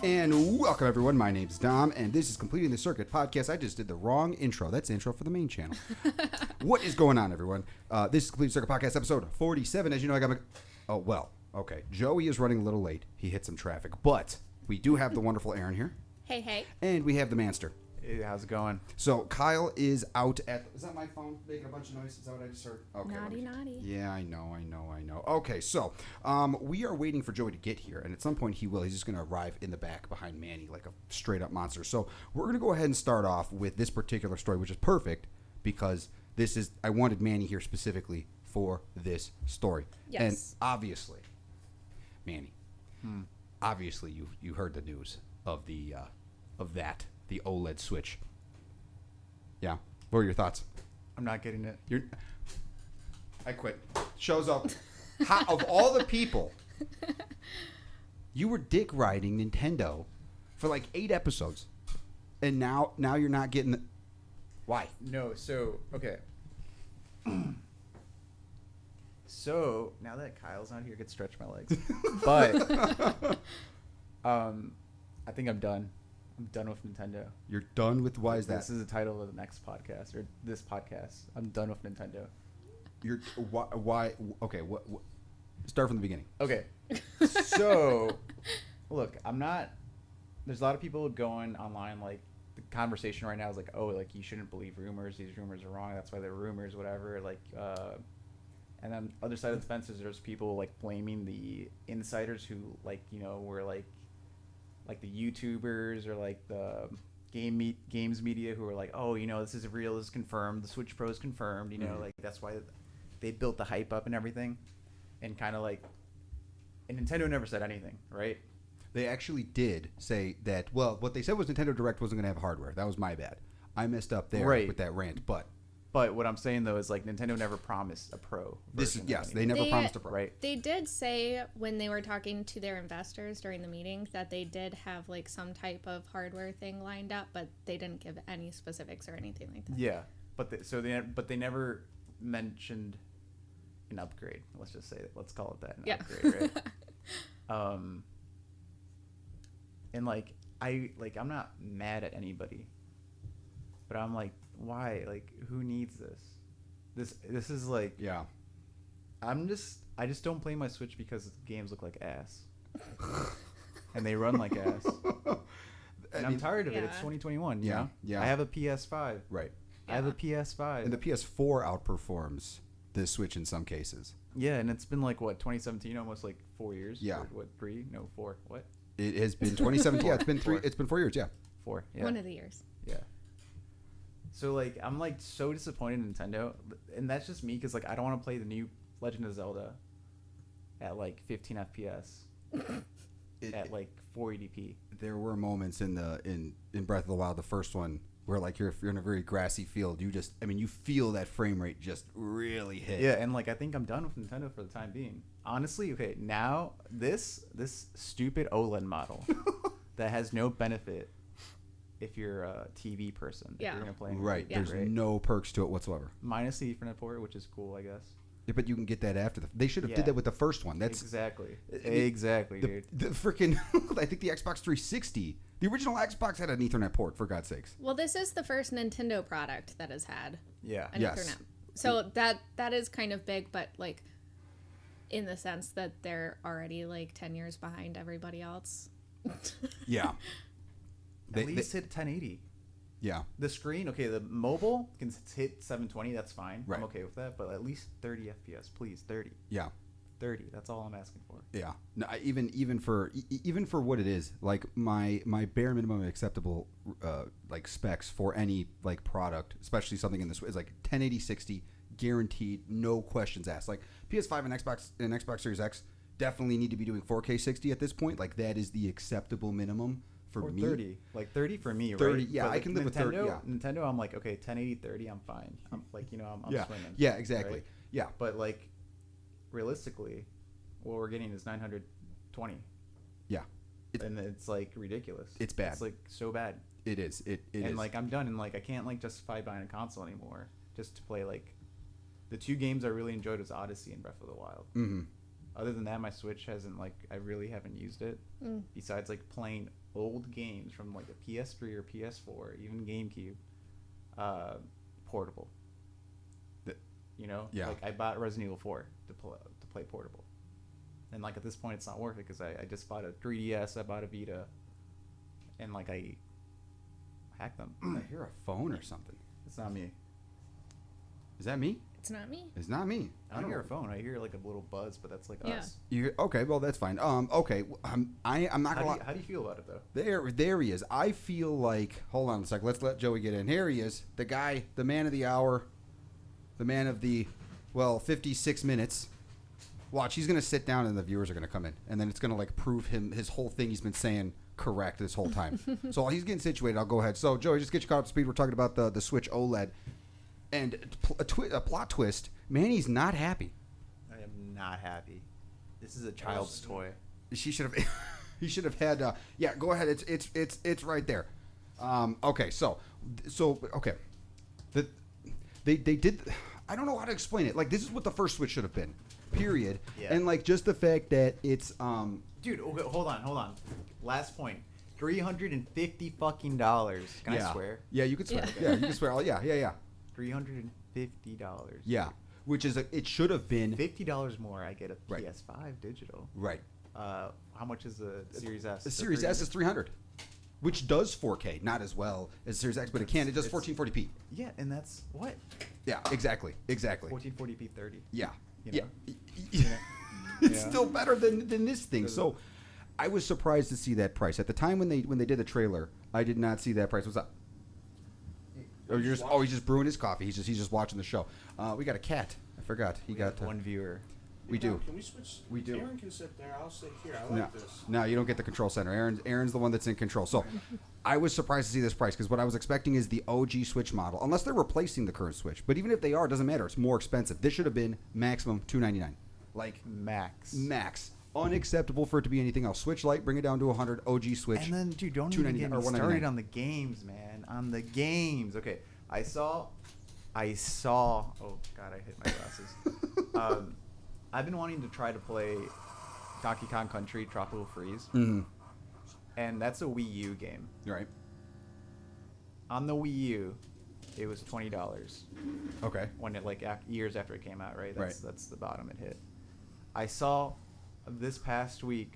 And welcome, everyone. My name's Dom, and this is Completing the Circuit podcast. I just did the wrong intro. That's the intro for the main channel. What is going on, everyone? This is Completing the Circuit podcast, episode 47. As you know, I got my... Oh, well, okay. Joey is running a little late. He hit some traffic. But we do have the wonderful Aaron here. Hey, hey. And we have the Manster. Hey, how's it going? So Kyle is out at... Is that my phone making a bunch of noise? Is that what I just heard? Okay. Naughty. Yeah, I know. Okay, so we are waiting for Joey to get here, and at some point he will. He's just going to arrive in the back behind Manny like a straight-up monster. So we're going to go ahead and start off with this particular story, which is perfect because this is... I wanted Manny here specifically for this story. Yes. And obviously, Manny, obviously you heard the news of the OLED Switch. Yeah. What are your thoughts? I'm not getting it. I quit. Shows up. Of all the people, you were dick riding Nintendo for like 8 episodes, and now you're not getting the... Why? No, so, okay. So, now that Kyle's not here, I could stretch my legs. But, I think I'm done. I'm done with Nintendo. You're done with... Why is that? This is the title of the next podcast, or this podcast. I'm done with Nintendo. You're... Why? Okay, what... Start from the beginning. Okay. So, look, I'm not... There's a lot of people going online, like, the conversation right now is like, oh, like, you shouldn't believe rumors. These rumors are wrong. That's why they're rumors, whatever. Like, and then other side of the fence is there's people, like, blaming the insiders who, like, you know, were, like the YouTubers or, like, the games media who are like, oh, you know, this is real, this is confirmed, the Switch Pro is confirmed, you know, like, that's why they built the hype up and everything. And kind of like, and Nintendo never said anything, right? They actually did say that, well, what they said was Nintendo Direct wasn't going to have hardware. That was my bad. I messed up there with that rant, But what I'm saying, though, is, like, Nintendo never promised a Pro version. They never promised a Pro. Right. They did say when they were talking to their investors during the meeting that they did have, like, some type of hardware thing lined up, but they didn't give any specifics or anything like that. Yeah, but they never mentioned an upgrade. Let's just say it. Let's call it that. An upgrade, right? And, like, I'm not mad at anybody, but I'm like, why? Like, who needs this? This is like, yeah. I just don't play my Switch because games look like ass, and they run like ass. And I'm tired of it. It's 2021. Yeah, you know? yeah. I have a PS5. Right. I have a PS5. And the PS4 outperforms the Switch in some cases. Yeah, and it's been like, what, 2017, almost like 4 years? Yeah. Or, what, 3? No, 4. What? It has been 2017. Yeah, it's been 3. It's been 4 years. Yeah. 4. Yeah. One of the years. Yeah. So, like, I'm, like, so disappointed in Nintendo. And that's just me because, like, I don't want to play the new Legend of Zelda at, like, 15 FPS at, like, 480p. There were moments in Breath of the Wild, the first one, where, like, if you're in a very grassy field, you feel that frame rate just really hit. Yeah, and, like, I think I'm done with Nintendo for the time being. Honestly, okay, now this stupid OLED model that has no benefit if you're a TV person. Yeah. If you're gonna play Right. Yeah. There's no perks to it whatsoever. Minus the Ethernet port, which is cool, I guess. Yeah, but you can get that after they should have did that with the first one. That's exactly, dude. The freaking I think the Xbox 360, the original Xbox had an Ethernet port, for God's sakes. Well, this is the first Nintendo product that has had Yeah. an Ethernet. So that is kind of big, but, like, in the sense that they're already, like, 10 years behind everybody else. Yeah. At least hit 1080. Yeah. The screen, okay, the mobile can hit 720, that's fine. Right. I'm okay with that, but at least 30 FPS, please, 30. Yeah. 30, that's all I'm asking for. Yeah. No, even for what it is, like my bare minimum acceptable like specs for any, like, product, especially something in this is like 1080 60 guaranteed, no questions asked. Like PS5 and Xbox Series X definitely need to be doing 4K 60 at this point. Like, that is the acceptable minimum for me. 30. Like 30 for me, 30, right? yeah, but, like, I can live with 30. Yeah. Nintendo, I'm like, okay, 1080 30, I'm fine. I'm like, you know, I'm swimming. Yeah, exactly. Right? Yeah. But, like, realistically, what we're getting is 920. Yeah. And it's, like, ridiculous. It's bad. It's, like, so bad. It is. It and is. Like, I'm done, and, like, I can't, like, justify buying a console anymore just to play, like, the 2 games I really enjoyed was Odyssey and Breath of the Wild. Mm-hmm. Other than that, my Switch hasn't, like, I really haven't used it. Besides, like, playing old games from like a PS3 or PS4, even GameCube, portable. You know, Yeah. like I bought Resident Evil 4 to play portable, and like at this point it's not worth it because I just bought a 3DS, I bought a Vita, and like I hacked them. I hear a phone or something. It's not me. Is that me? It's not me. It's not me. I don't hear a phone. I hear like a little buzz, but that's like Yeah. us. Okay, well that's fine. Okay, I'm not gonna. How do you feel about it though? There he is. I feel like. Hold on a sec. Let's let Joey get in. Here he is. The guy, the man of the hour, the man of the, 56 minutes. Watch, he's gonna sit down and the viewers are gonna come in, and then it's gonna like prove his whole thing he's been saying correct this whole time. So while he's getting situated, I'll go ahead. So Joey, just get you caught up to speed. We're talking about the Switch OLED, and a plot twist. Manny's not happy. I am not happy. This is a child's toy. She should have. He should have had. Yeah, go ahead. It's right there. Okay, so okay. They did. I don't know how to explain it. Like this is what the first Switch should have been. Period. Yeah. And like just the fact that it's Dude, okay, hold on. Last point. $350 fucking dollars. Can I swear? Yeah, you can swear. Yeah. Yeah, you can swear. Oh, yeah. $350. Yeah, which is it should have been $50 more. I get a Right. PS5 digital. right. How much is the Series S? The Series S is 300, which does 4K, not as well as Series X, but it does 1440p. Yeah, and that's what? Yeah, exactly. 1440p 30. Yeah. You know? Yeah. It's Yeah. still better than this thing. So I was surprised to see that price. At the time when they did the trailer, I did not see that price. What's up? He's just brewing his coffee. He's just watching the show. We got a cat. I forgot. He got one viewer. We do. Can we switch? We do. Aaron can sit there. I'll sit here. I No, like this. no, you don't get the control center. Aaron's the one that's in control. So I was surprised to see this price because what I was expecting is the OG Switch model, unless they're replacing the current Switch. But even if they are, it doesn't matter. It's more expensive. This should have been maximum $299. Like max. Unacceptable for it to be anything else. Switch Lite, bring it down to 100. OG Switch. And then, dude, don't even get $299 or me started $199. on the games, man. On the games. Okay, I saw. Oh God, I hit my glasses. I've been wanting to try to play Donkey Kong Country Tropical Freeze, and that's a Wii U game. Right. On the Wii U, it was $20 Okay. when it years after it came out. Right. Right. That's the bottom it hit. I saw this past week,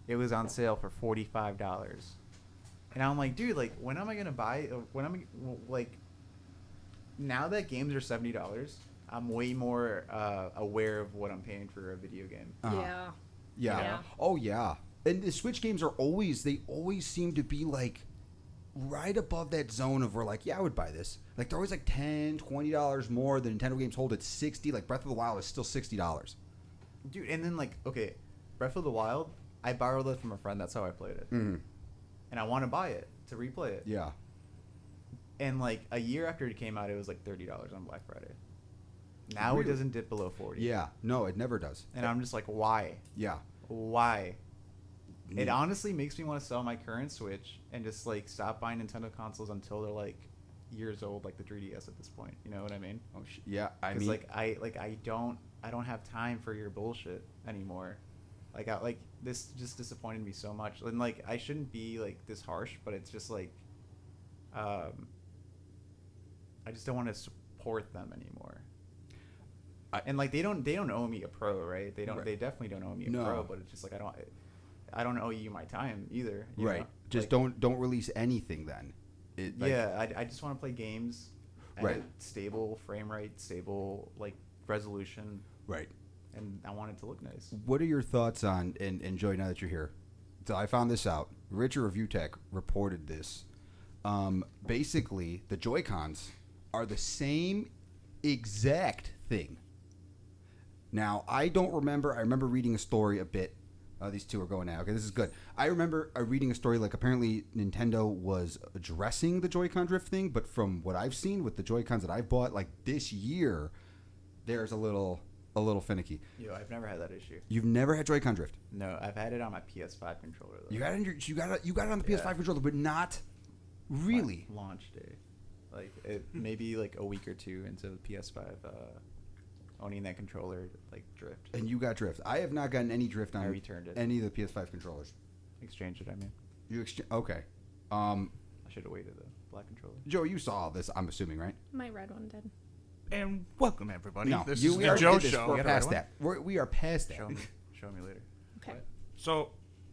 it was on sale for $45, and I'm like, dude, like, when am I gonna buy? Now that games are $70, I'm way more aware of what I'm paying for a video game. Yeah. Yeah. Yeah. Oh yeah. And the Switch games are always seem to be like right above that zone of where like, yeah, I would buy this. Like they're always like $10, $20 more than Nintendo games hold at 60. Like Breath of the Wild is still $60. Dude, and then like, okay, Breath of the Wild, I borrowed it from a friend. That's how I played it. Mm-hmm. And I want to buy it to replay it. Yeah. And like a year after it came out, it was like $30 on Black Friday. Now Really? it doesn't dip below 40. Yeah. No, it never does. And I'm just like, why? Yeah. Why? It Mm. honestly makes me want to sell my current Switch and just like stop buying Nintendo consoles until they're like years old, like the 3DS at this point. You know what I mean? Oh yeah. I 'Cause, mean, I don't have time for your bullshit anymore. Like this just disappointed me so much. And like I shouldn't be like this harsh, but it's just like I just don't want to support them anymore. And like they don't owe me a pro, right? They definitely don't owe me a No. pro, but it's just like I don't owe you my time either. You right. know? Just Like, don't release anything then. Yeah, I just want to play games at Right. a stable frame rate, stable like resolution, Right. and I want it to look nice. What are your thoughts on, and Joey, now that you're here, so I found this out. Richard Review Tech reported this. Basically, the Joy-Cons are the same exact thing. Now, I remember reading a story a bit. These two are going now. Okay, this is good. I remember reading a story like apparently Nintendo was addressing the Joy-Con drift thing, but from what I've seen with the Joy-Cons that I've bought, like this year, there's a little finicky. Yo, I've never had that issue. You've never had Joy-Con drift. No, I've had it on my PS5 controller though. You got it on the PS5 Yeah. controller, but not really. My launch day, like maybe like a week or two into the PS5 owning that controller, like drift. And you got drift. I have not gotten any drift I on returned it. any of the PS5 controllers. Exchange it, I mean. Okay. I should have waited the black controller. Joe, you saw all this, I'm assuming, right? My red one did. And welcome everybody. No, This we is the already Joe did this. Show. We're You got past the that. We are past that. Show me later. Okay. What? So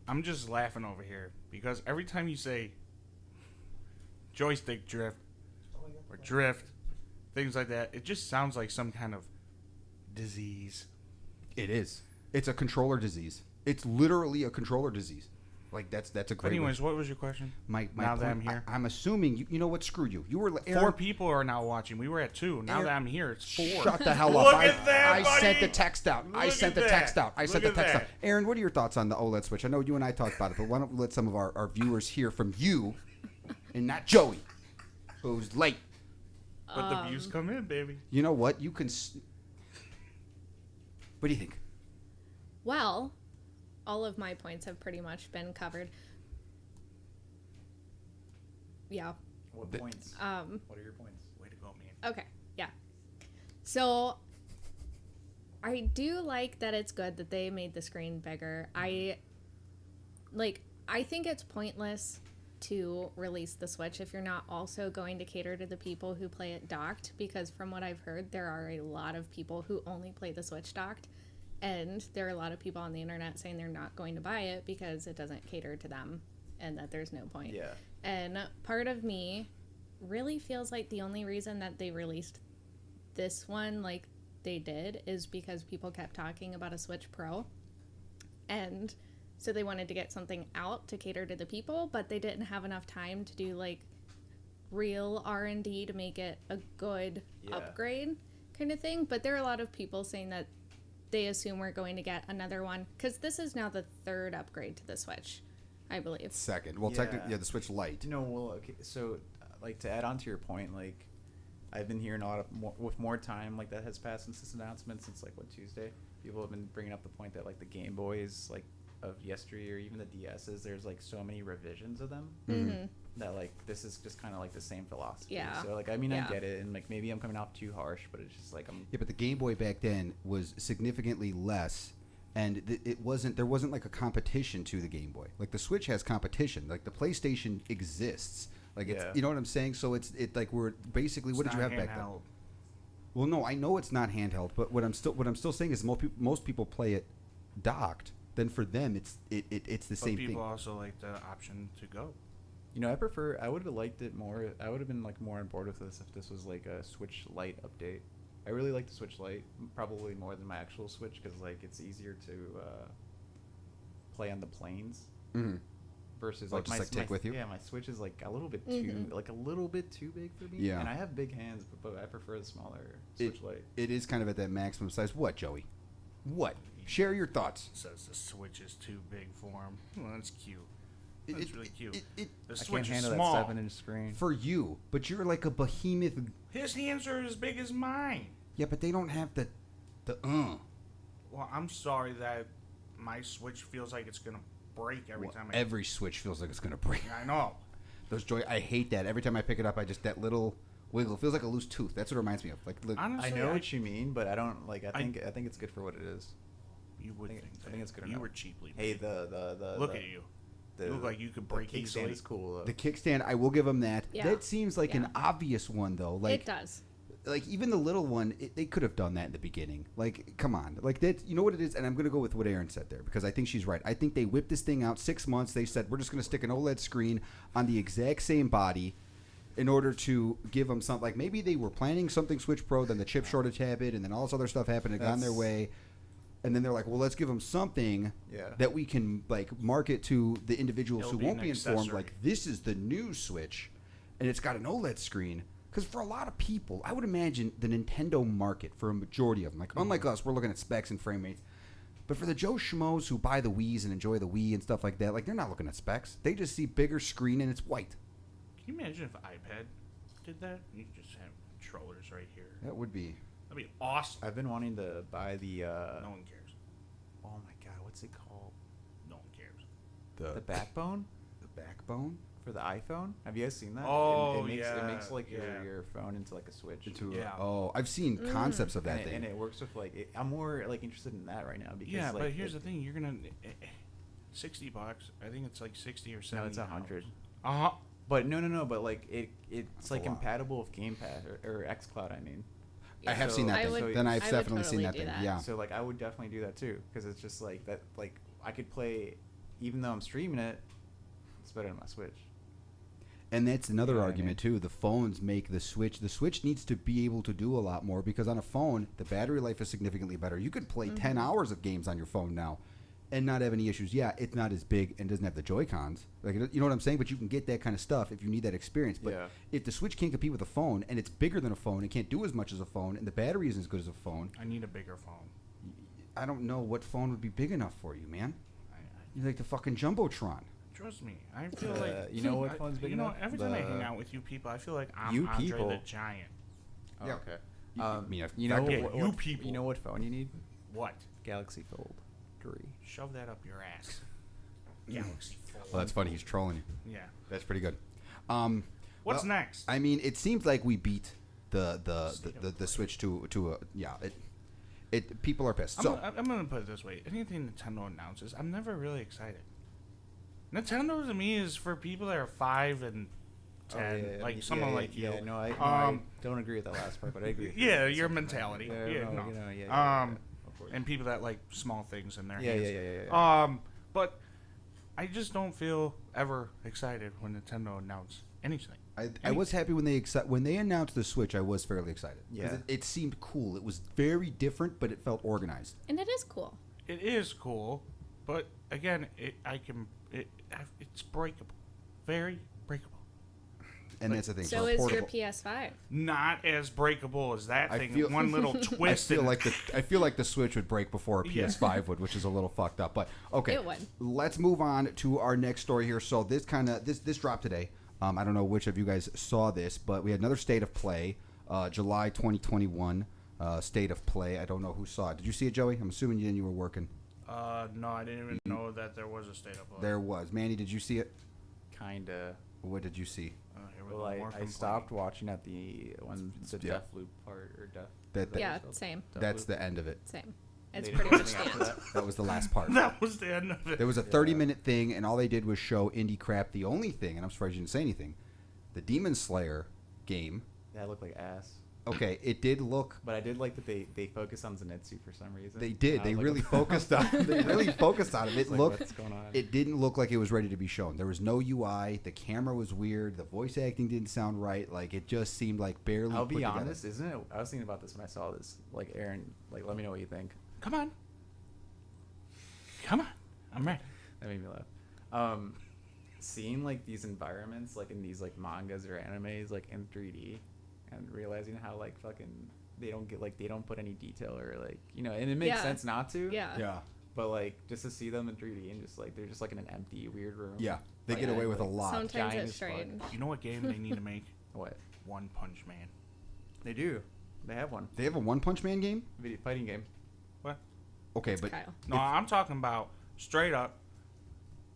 I'm just laughing over here because every time you say joystick drift or drift, things like that, it just sounds like some kind of disease. It is. It's a controller disease. It's literally a controller disease. Like that's a But great. anyways, what was your question? my now point, that I'm here, I'm assuming you know what? Screw you. You were Aaron, 4 people are now watching. We were at 2. Now Aaron- that I'm here, it's 4. Shut the hell up! Look I, at that, I buddy! sent the text out. I Look sent at the text that. out. I Look sent the at text out. that. Aaron, what are your thoughts on the OLED switch? I know you and I talked about it, but why don't we let some of our viewers hear from you, and not Joey, who's late. But the views come in, baby. You know what? You can. What do you think? Well, all of my points have pretty much been covered. Yeah. What points? What are your points? Way to go, man. Okay. Yeah. So I do like that it's good that they made the screen bigger. I think it's pointless to release the Switch if you're not also going to cater to the people who play it docked, because from what I've heard, there are a lot of people who only play the Switch docked, and there are a lot of people on the internet saying they're not going to buy it because it doesn't cater to them and that there's no point. Yeah. And part of me really feels like the only reason that they released this one like they did is because people kept talking about a Switch Pro, and so they wanted to get something out to cater to the people, but they didn't have enough time to do like real R&D to make it a good upgrade kind of thing. But there are a lot of people saying that they assume we're going to get another one because this is now the 3rd upgrade to the Switch, I believe. Second. Well, technically, the Switch Lite. No, well, okay. So, like, to add on to your point, like, I've been hearing a lot of with more time, like, that has passed since this announcement, since, like, what, Tuesday? People have been bringing up the point that, like, the Game Boys, like, of yesteryear, even the DSs, there's, like, so many revisions of them that, like, this is just kind of, like, the same philosophy. Yeah. So, like, I mean, Yeah. I get it, and, like, maybe I'm coming off too harsh, but it's just, like, I'm... Yeah, but the Game Boy back then was significantly less, and there wasn't like a competition to the Game Boy. Like the Switch has competition. Like the PlayStation exists. Like it's, you know what I'm saying? So it's like we're basically, what did you have back then? Well, no, I know it's not handheld, but what I'm still saying is most people play it docked. Then for them, it's the same thing. People also like the option to go. You know, I would have liked it more. I would have been, like, more on board with this if this was, like, a Switch Lite update. I really like the Switch Lite, probably more than my actual Switch, because, like, it's easier to play on the planes versus like just take with you. Yeah, my Switch is like a little bit too big for me. Yeah, and I have big hands, but I prefer the smaller Switch Lite. It is kind of at that maximum size. What, Joey? What? Share your thoughts. Says the Switch is too big for him. Well, that's cute. That's really cute. The I Switch can't is handle small. that 7-inch screen. For you, but you're like a behemoth. His hands are as big as mine. Yeah, but they don't have the. Well, I'm sorry that my Switch feels like it's gonna break every time. Every Switch feels like it's gonna break. I know. Those I hate that. Every time I pick it up, I just that little wiggle. It feels like a loose tooth. That's what it reminds me of. Like, look, Honestly, I know what you mean, but I don't like. I think it's good for what it is. You would think. I think it's good You enough. were cheaply. Hey, paid. the Look at you. You look like you could break the easily. kickstand is cool though. the kickstand, I will give them that. Yeah. That seems like an obvious one though. Like it does. Like even the little one, they could have done that in the beginning. Like, come on, like that. You know what it is, and I'm gonna go with what Aaron said there because I think she's right. I think they whipped this thing out 6 months. They said we're just gonna stick an OLED screen on the exact same body in order to give them something. Like maybe they were planning something Switch Pro, then the chip shortage happened, and then all this other stuff happened and got in their way. And then they're like, well, let's give them something that we can like market to the individuals who won't be informed. Like, this is the new Switch, and it's got an OLED screen. Because for a lot of people, I would imagine the Nintendo market, for a majority of them, like unlike us, we're looking at specs and frame rates. But for the Joe Schmoes who buy the Wiis and enjoy the Wii and stuff like that, like they're not looking at specs. They just see bigger screen and it's white. Can you imagine if iPad did that? You could just have controllers right here. That would be. That'd be awesome. I've been wanting to buy the. No one cares. Oh my god, what's it called? No one cares. The backbone. The backbone for the iPhone. Have you guys seen that? Oh, it makes like yeah. your phone into like a Switch. Oh, I've seen concepts of that thing. And it works with like. I'm more like interested in that right now because. Yeah, like, but here's the thing: you're gonna. $60. I think it's like 60 or 70. No, it's 100. Uh-huh. But no. But like it's like a lot. compatible with Game Pass or XCloud. I mean. I have So- seen that I thing. would- Then I've I would definitely seen totally that do thing. that. Yeah. So like I would definitely do that too because it's just like that. Like I could play, even though I'm streaming it, it's better than my Switch. And that's another You know what I argument too. The phones make the Switch. The Switch needs to be able to do a lot more because on a phone, the battery life is significantly better. You could play 10 hours of games on your phone now, and not have any issues. Yeah, it's not as big and doesn't have the Joy-Cons. Like, you know what I'm saying? But you can get that kind of stuff if you need that experience. But Yeah. if the Switch can't compete with a phone and it's bigger than a phone, it can't do as much as a phone, and the battery isn't as good as a phone, I need a bigger phone. I don't know what phone would be big enough for you, man. I You like the fucking Jumbotron. trust me. I feel like you know what phone's big You know, enough? every time I hang The- out with you people, I feel like I'm You Andre people? the Giant. Oh, Yeah. okay. You know yeah, what, you people. You know what phone you need? What? Galaxy Fold 3. Shove that up your ass. Galaxy Fold. Well, that's funny. He's trolling you. Yeah. That's pretty good. What's well, next? I mean, it seems like we beat the Switch to a yeah. It people are pissed. So I'm gonna put it this way: anything Nintendo announces, I'm never really excited. Nintendo to me is for people that are 5 and 10, like someone like you. Yeah, no, I don't agree with that last part, but I agree. With Yeah, you. your mentality. Yeah, Yeah, no, no. you know, yeah, of course. And people that like small things in their Yeah, hands. yeah. But I just don't feel ever excited when Nintendo announce anything. I was happy when they announced the Switch. I was fairly excited. 'Cause Yeah. it seemed cool. It was very different, but it felt organized. And it is cool. It is cool, but again, it's breakable, very breakable. And that's the thing. So for a is your portable- PS5. Not as breakable as that I thing. feel- One little I twist. feel and- like the Switch would break before a Yeah. PS5 would, which is a little fucked up. But okay, It would. let's move on to our next story here. So this dropped today. I don't know which of you guys saw this, but we had another State of Play, July 2021 State of Play. I don't know who saw it. Did you see it, Joey? I'm assuming you didn't. You were working. No, I didn't even know that there was a state of play. There was. Manny, did you see it? Kinda. What did you see? Here we Well, go, more I complaining. stopped watching at the Yeah. Death Loop part or Death. That- Yeah, what it's called? same. Death That's Loop. the end of it. Same. They It's didn't pretty do much the anything after end. that? That was the last part. That was the end of it. There was a 30-minute thing, and all they did was show indie crap. The only thing, and I'm surprised you didn't say anything, the Demon Slayer game. That looked like ass. Okay, it did look. But I did like that they focused on Zenitsu for some reason. They did. I They was like, really what the focused on. They really focused on it. It It's like, looked. what's going on? It didn't look like it was ready to be shown. There was no UI. The camera was weird. The voice acting didn't sound right. Like it just seemed like barely. I'll put be together. honest, isn't it? I was thinking about this when I saw this. Like Aaron, like let me know what you think. Come on. Come on. I'm ready. That made me laugh. Seeing like these environments, like in these like mangas or animes, like in 3D, and realizing how like fucking they don't put any detail or like and it makes Yeah. sense not to. Yeah. Yeah. But like just to see them in 3D and just like they're just like in an empty weird room. Yeah. They Like, get away with a like, lot. Sometimes giant it's as fuck. strange. You know what game they need to make? What? One Punch Man. They do. They have one They have a One Punch Man game. video fighting game. What? Okay, but Kyle. No, I'm talking about straight up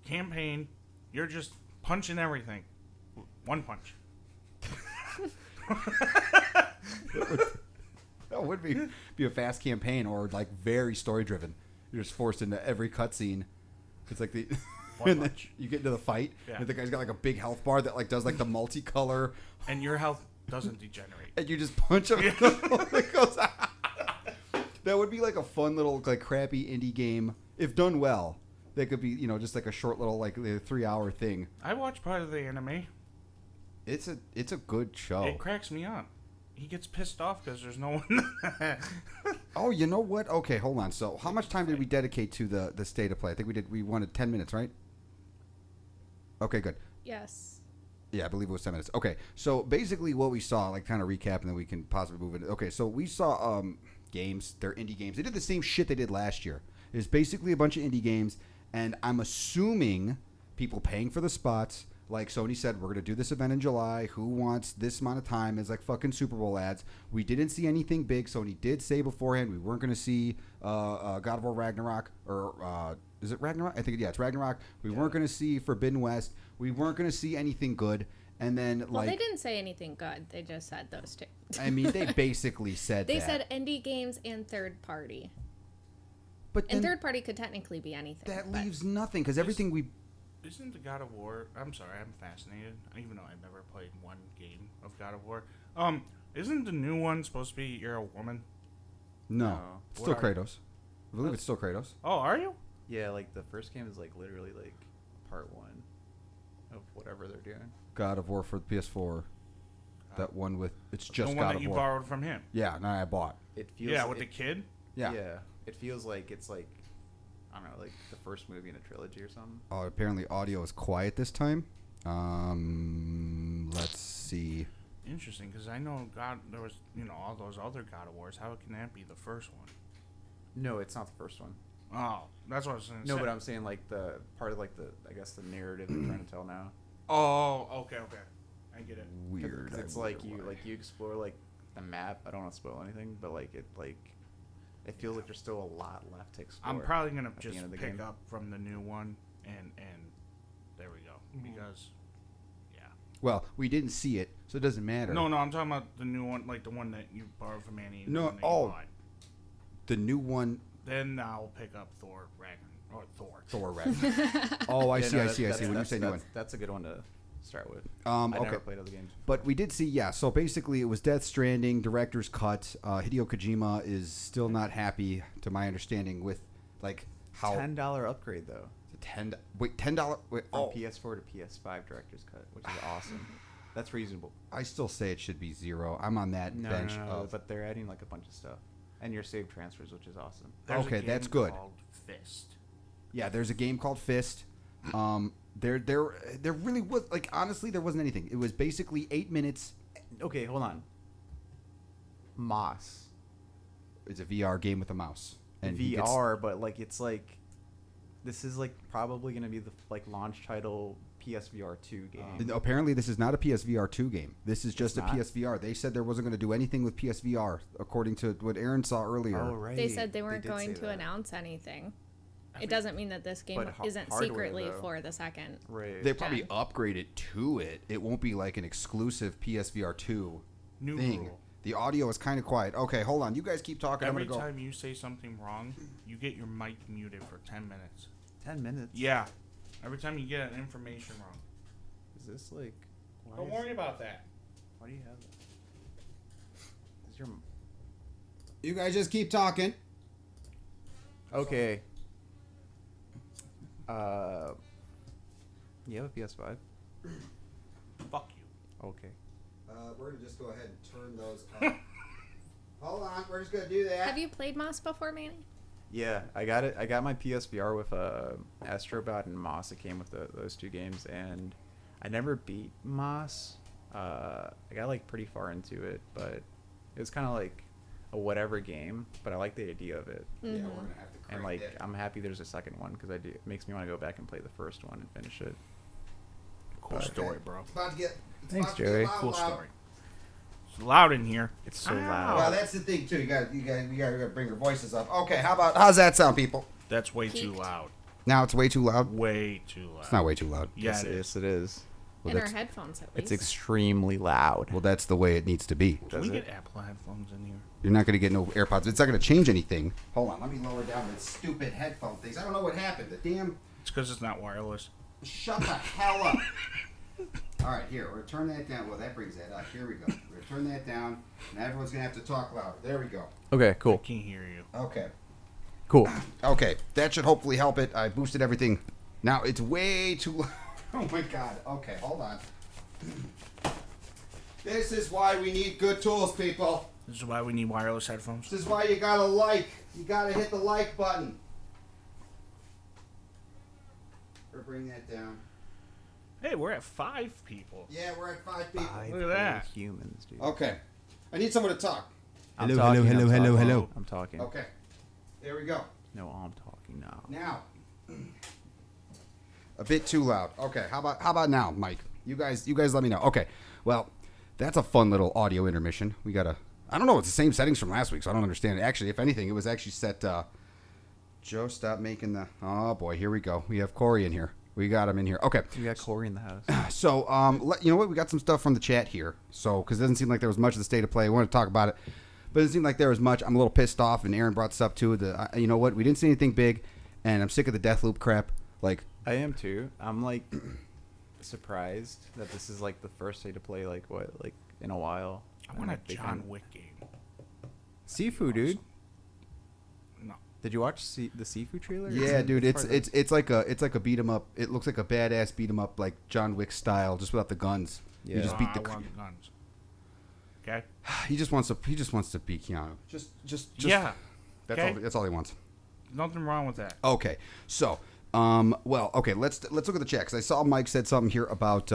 campaign. You're just punching everything. One punch. that would be a fast campaign or like very story driven. You're just forced into every cutscene. It's like the. One And then punch. you get into the fight, Yeah. and the guy's got like a big health bar that like does like the multicolor, And your health doesn't degenerate. and you just punch him. It goes out. That would be like a fun little like crappy indie game if done well. That could be just like a short little like 3-hour thing. I watched part of the anime. It's a good show. It cracks me up. He gets pissed off because there's no one. Oh, you know what? Okay, hold on. So how much time did we dedicate to the State of Play? I think we wanted 10 minutes, right? Okay, good. Yes. Yeah, I believe it was 10 minutes. Okay, so basically what we saw, like kind of recap, and then we can possibly move into. Okay, so we saw games. They're indie games. They did the same shit they did last year. It's basically a bunch of indie games, and I'm assuming people paying for the spots. Like Sony said, we're going to do this event in July. Who wants this amount of time as like fucking Super Bowl ads? We didn't see anything big. Sony did say beforehand we weren't going to see God of War Ragnarok. Or is it Ragnarok? I think, yeah, it's Ragnarok. We weren't going to see Forbidden West. We weren't going to see anything good. And then, Well, like... they didn't say anything good. They just said those two. I mean, they basically said They that. said indie games and third party. But And then third party could technically be anything. that but- leaves nothing because everything we. Isn't the God of War? I'm sorry, I'm fascinated. Even though I've never played one game of God of War. Isn't the new one supposed to be you're a woman? No, No. still What are you? Kratos. I believe it's still Kratos. Oh, are you? Yeah, like the first game is like literally like part 1 of whatever they're doing. God of War for the PS4. That one with it's just the one God that of you War. borrowed from him. Yeah, no, I bought. It feels Yeah, like with the kid. Yeah. It feels like it's like I don't know, like the first movie in a trilogy or something. Apparently, audio is quiet this time. Let's see. Interesting, because I know God. There was all those other God of Wars. How can that be the first one? No, it's not the first one. Oh, that's what I was saying. No, but I'm saying like the part of like the I guess the narrative they're trying to tell now. Oh, okay, I get it. Weird. 'Cause it's I like wonder why. you explore like the map. I don't want to spoil anything, but like it feels like there's still a lot left to explore. I'm probably gonna the just end of the pick game. up from the new one, and there we go. Because, yeah. Well, we didn't see it, so it doesn't matter. No, I'm talking about the new one, like the one that you borrowed from Annie. No, the one that you oh. bought. The new one, Then I'll pick up Thor Ragnarok or Thor. Thor Ragnarok. Oh, I Yeah, see, no, I that's- see, I that's- see. When you say new one. that's a good one to start with. Okay. I never played other games. But we did see, yeah. So basically, it was Death Stranding, director's cut. Hideo Kojima is still not happy, to my understanding, with like how $10 upgrade though. $10. Wait, From oh, PS4 to PS5 director's cut, which is awesome. That's reasonable. I still say it should be $0. I'm on that No, bench no, of. but they're adding like a bunch of stuff, and your save transfers, which is awesome. There's a Okay, game that's good. called Fist. Yeah, there's a game called Fist. There really was like honestly there wasn't anything. It was basically 8 minutes. Okay, hold on. Moss. It's a VR game with a mouse. And he gets- VR, but like it's like this is like probably gonna be the like launch title PSVR 2 game. Apparently, this is not a PSVR 2 game. This is just a not? PSVR. They said there wasn't going to do anything with PSVR, according to what Aaron saw earlier. Oh right. They said they weren't did going say to that. announce anything. It doesn't mean that this game But isn't hardware, secretly though. for the second. Right. They probably Gen. upgrade it to it. It won't be like an exclusive PSVR 2 New thing. rule. The audio is kind of quiet. Okay, hold on. You guys keep talking. Every I'm going to go. time you say something wrong, you get your mic muted for 10 minutes. 10 minutes. Yeah. Every time you get an information wrong. Is this like? Why Don't worry about that. Why do you have that? Is your You guys just keep talking. okay? You have a PS5? Fuck you. Okay. We're going to just go ahead and turn those up. Hold on. We're just going to do that. Have you played Moss before, Manny? Yeah, I got it. I got my PSVR with Astrobot and Moss. It came with those two games, and I never beat Moss. I got like pretty far into it, but it was kind of like a whatever game. But I like the idea of it, Yeah, we're Mhm. going to have to crank and like that. I'm happy there's a second one because it makes me want to go back and play the first one and finish it. Cool Okay. story, bro. It's about to get. Thanks, about to get Jerry. loud, Cool loud. story. It's loud in here. It's so Ow. loud. Well, that's the thing too. You got to bring your voices up. Okay, how's that sound, people? That's way too Peaked. loud. Now it's way too loud. Way too loud. It's not way too loud. Yeah, it is. Yes, it is. Well, In our that's- headphones, at It's least. extremely loud. Well, that's the way it needs to be. Can Does we it? get Apple headphones in here? You're not going to get no AirPods. It's not going to change anything. Hold on, let me lower down the stupid headphone things. I don't know what happened. The damn. It's because it's not wireless. Shut the hell up. All right, here. We're gonna turn that down. Well, that brings that up. Here we go. We're gonna turn that down, and everyone's gonna have to talk louder. There we go. Okay, I cool. can't hear you. Okay. Cool. Okay, that should hopefully help it. I boosted everything. Now it's way too loud. Oh my god. Okay, hold on. This is why we need good tools, people. This is why we need wireless headphones. This is why you gotta like. You gotta hit the like button. Or bring that down. Hey, we're at 5 people. Yeah, we're at 5 people. Look at that. Humans, dude. Okay. I need someone to talk. I'm Hello, talking, hello, I'm hello, talking. hello. I'm talking. Okay. There we go. No, I'm talking now. Now. A bit too loud. Okay, how about now, Mike? You guys let me know. Okay. Well, that's a fun little audio intermission. We got I don't know, it's the same settings from last week, so I don't understand it. Actually, if anything, it was actually set Joe, stop making the oh boy, here we go. We have Corey in here. We got him in here. Okay. We got Corey in the house. So, you know what? We got some stuff from the chat here. So, because it doesn't seem like there was much of the state of play. I want to talk about it. but it seemed like there was much. I'm a little pissed off, and Aaron brought stuff too. You know what? We didn't see anything big, and I'm sick of the Deathloop crap. Like, I am too. I'm like surprised that this is like the first day to play like in a while. I want a They John kinda- Wick game. Sifu, dude. No. Did you watch the Sifu trailer? yeah, dude, part of it's like a beat 'em up. It looks like a badass beat 'em up, like John Wick style, just without the guns. Yeah. You just beat I the. want guns. Okay. He just wants to beat Keanu. Just Yeah. That's Okay. all. That's all he wants. Nothing wrong with that. Okay, so, well, okay, let's look at the chat, 'cause I saw Mike said something here about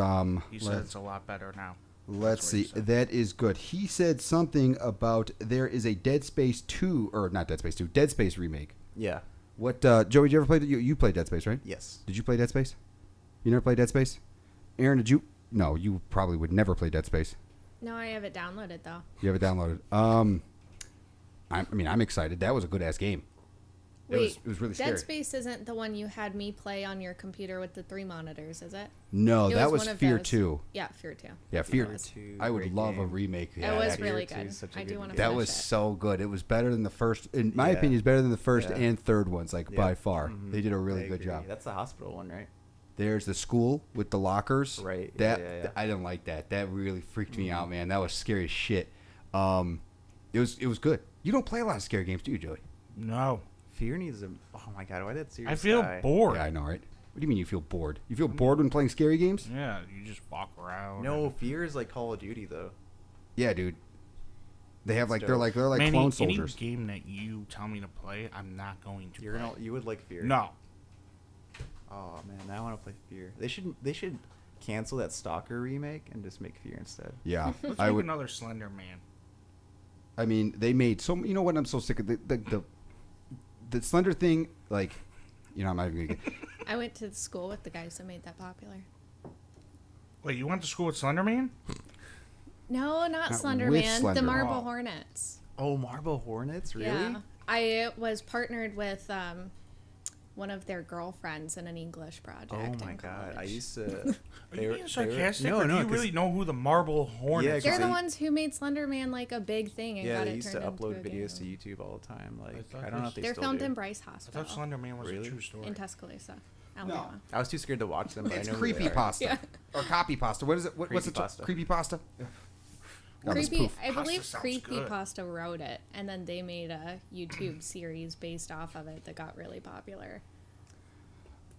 He said it's a lot better now. Let's That's what he see. said. That is good. He said something about there is a Dead Space 2 or not Dead Space 2, Dead Space remake. Yeah. What Joey, did you ever play you played Dead Space, right? Yes. Did you play Dead Space? You never played Dead Space? Aaron, did you? No, you probably would never play Dead Space. No, I have it downloaded though. You have it downloaded. I'm excited. That was a good ass game. Wait, it was really Dead scary. Space isn't the one you had me play on your computer with the 3 monitors, is it? No, It that was one of Fear those. 2. Yeah, Fear 2. Yeah, Fear It was. 2. I would great love a game. remake. It Yeah, was that, really Fear 2 good. is such a I good do want to game. that finish was it. so good. It was better than the first. In my Yeah. opinion, it's better than the first Yeah. and third ones, like Yeah. by far. Mhm. They did a really I good agree. job. That's the hospital one, right? There's the school with the lockers. Right. That Yeah. I didn't like that. That really freaked me Mhm. out, man. That was scary as shit. It was good. You don't play a lot of scary games, do you, Joey? No. Fear needs a. Oh my god, why that series? I feel die? bored. Yeah, I know, right? What do you mean you feel bored? You feel bored when playing scary games? Yeah, you just walk around. No, and- Fear is like Call of Duty though. Yeah, dude. They have like It's they're dope. like Manny, clone any soldiers. game that you tell me to play, I'm not going to. You're play. gonna. You would like Fear. No. Oh man, now I want to play Fear. They should cancel that Stalker remake and just make Fear instead. Yeah, Let's I make would. another Slender Man. I mean, they made so. You know what? I'm so sick of the Slender thing. Like, you know, I'm not even gonna get. I went to school with the guys that made that popular. Wait, you went to school with Slender Man? No, not Not Slender with Man. Slender The Man. Marble Oh. Hornets. Oh, Marble Hornets, really? Yeah. I was partnered with one of their girlfriends in an English project. Oh my in god, I college. used to. Are they you were- being they were- sarcastic? No, or do no, you 'cause- really know who the Marble Hornets Yeah, They're they- the ones who made Slender Man like a big thing and Yeah, got they it used to turned upload into a videos to game. YouTube all the time. Like, thought I don't know if they They're still filmed do. in Bryce I Hospital thought Slender Man was Really? a true story. in Tuscaloosa, Alabama. I was too scared to watch them. But It's I know who creepy they are. pasta Yeah. or copy pasta. What is it? What's the Creepypasta. creepy pasta? Creepy, I Pasta believe sounds good. Creepypasta wrote it, and then they made a YouTube series based off of it that got really popular.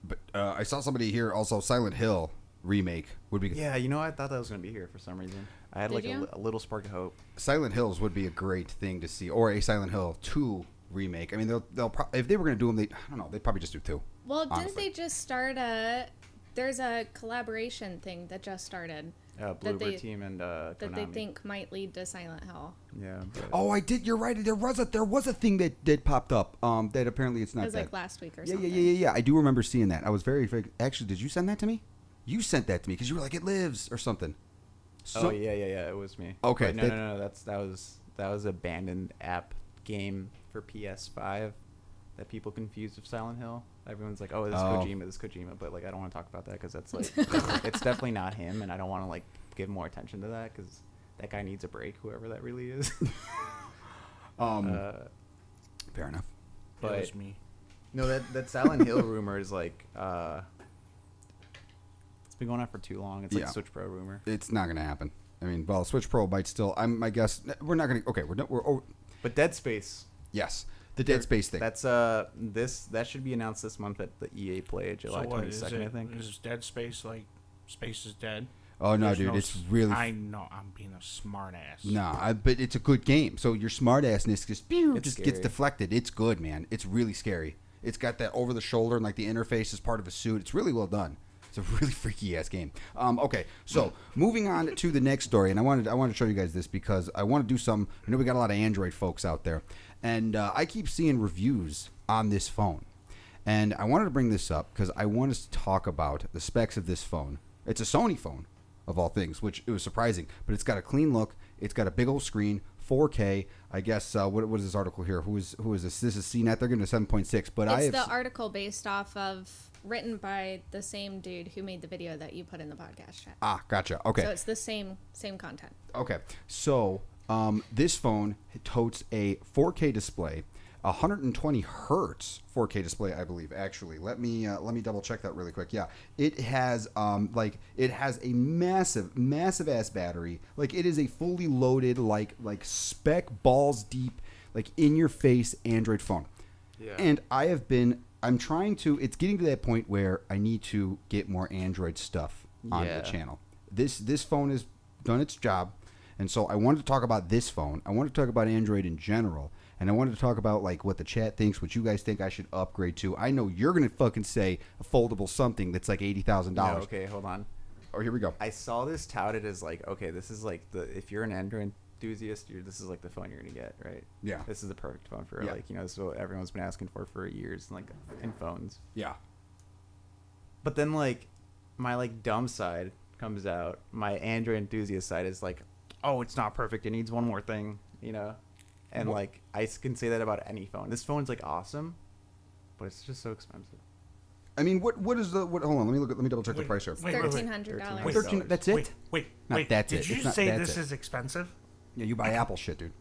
But I saw somebody here also. Silent Hill remake would be. Yeah, you know, I thought that was gonna be here for some reason. I had Did like you? a little spark of hope. Silent Hills would be a great thing to see, or a Silent Hill 2 remake. I mean, they'll if they were gonna do them, I don't know, they'd probably just do 2. Well, didn't Honestly. they just start there's a collaboration thing that just started Bluebird they- Team and that they Konami. think might lead to Silent Hill. Yeah. But Oh, I did. You're right. There was a thing that popped up. That apparently it's It not was that. like last week or Yeah, something. yeah. I do remember seeing that. I was very. Actually, did you send that to me? You sent that to me because you were like, it lives or something. oh yeah. It was me. Okay, But no, that- no. That was abandoned app game for PS5 that people confused with Silent Hill. Everyone's like, oh, this is Oh. Kojima, this is Kojima. But like, I don't want to talk about that because that's like, it's definitely not him, and I don't want to like give more attention to that because that guy needs a break, whoever that really is. Fair enough. It But was me. no, that Silent Hill rumor is like, it's been going on for too long. It's like Yeah. a Switch Pro rumor. It's not gonna happen. I mean, well, Switch Pro might still. My guess. We're not gonna. Okay, we're. But Dead Space. Yes, the Dead Space thing. That's that should be announced this month at the EA Play, July So what, is 22nd, I it? think. Is Dead Space like Space is dead? Oh no, There's dude, no it's s- really. I know. I'm being a smart ass. Nah, but it's a good game. So your smart assness just It's just gets scary. deflected. It's good, man. It's really scary. It's got that over the shoulder and like the interface is part of a suit. It's really well done. It's a really freaky ass game. Okay, so moving on to the next story, and I wanted to show you guys this because I want to do some. I know we got a lot of Android folks out there, and I keep seeing reviews on this phone, and I wanted to bring this up because I want us to talk about the specs of this phone. It's a Sony phone, of all things, which it was surprising, but it's got a clean look. It's got a big old screen, 4K. I guess what is this article here? Who is this? This is CNET. They're going to 7.6, but I It's have the article based off of written by the same dude who made the video that you put in the podcast chat. gotcha. Okay. So it's the same content. Okay, so This phone totes a 4K display, 120 hertz 4K display, I believe. Actually, let me double check that really quick. Yeah, it has it has a massive ass battery. Like, it is a fully loaded like spec balls deep, like in your face Android phone. Yeah. And I'm trying to. It's getting to that point where I need to get more Android stuff on the channel. This phone has done its job, and so I wanted to talk about this phone. I wanted to talk about Android in general, and I wanted to talk about like what the chat thinks, what you guys think I should upgrade to. I know you're gonna fucking say a foldable something that's like $80,000. No, okay, hold on. Oh, here we go. I saw this touted as like, okay, this is like if you're an Android enthusiast, this is like the phone you're gonna get, right? Yeah. This is the perfect phone for Yeah. like, this is what everyone's been asking for years, like in phones. Yeah. But then like my like dumb side comes out. My Android enthusiast side is like, oh, it's not perfect. It needs one more thing, And Well- like I can say that about any phone. This phone's like awesome, but it's just so expensive. I mean, what is the what? Hold on, let me double check the price here. Wait. $1,300. Wait. 13. That's it. Wait. Not that's Did it. you It's not say that's this it. is expensive? Yeah, you buy Apple shit, dude.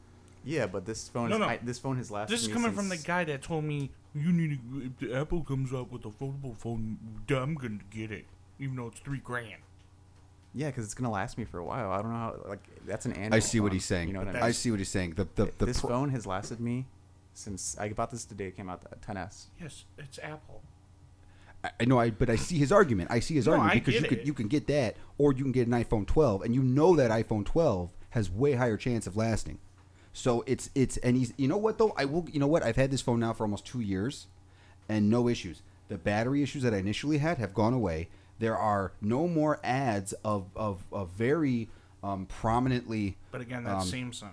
Yeah, but this phone, No. this phone has lasted. This is me coming from the since- guy that told me you need to, if the Apple comes up with a foldable phone, I'm gonna get it, even though it's $3,000. Yeah, because it's gonna last me for a while. I don't know how. Like that's an Android. I see what phone, he's saying. You know what I But mean? I see what he's saying. This phone has lasted me since I bought this the day it came out. The 10s. Yes, it's Apple. I know, but I see his argument. I see his No, argument I because get it. you can get that, or you can get an iPhone 12, and you know that iPhone 12 has way higher chance of lasting. So it's and he's you know what though I've had this phone now for almost 2 years, and no issues. The battery issues that I initially had have gone away. There are no more ads of very prominently. But again, that's Samsung.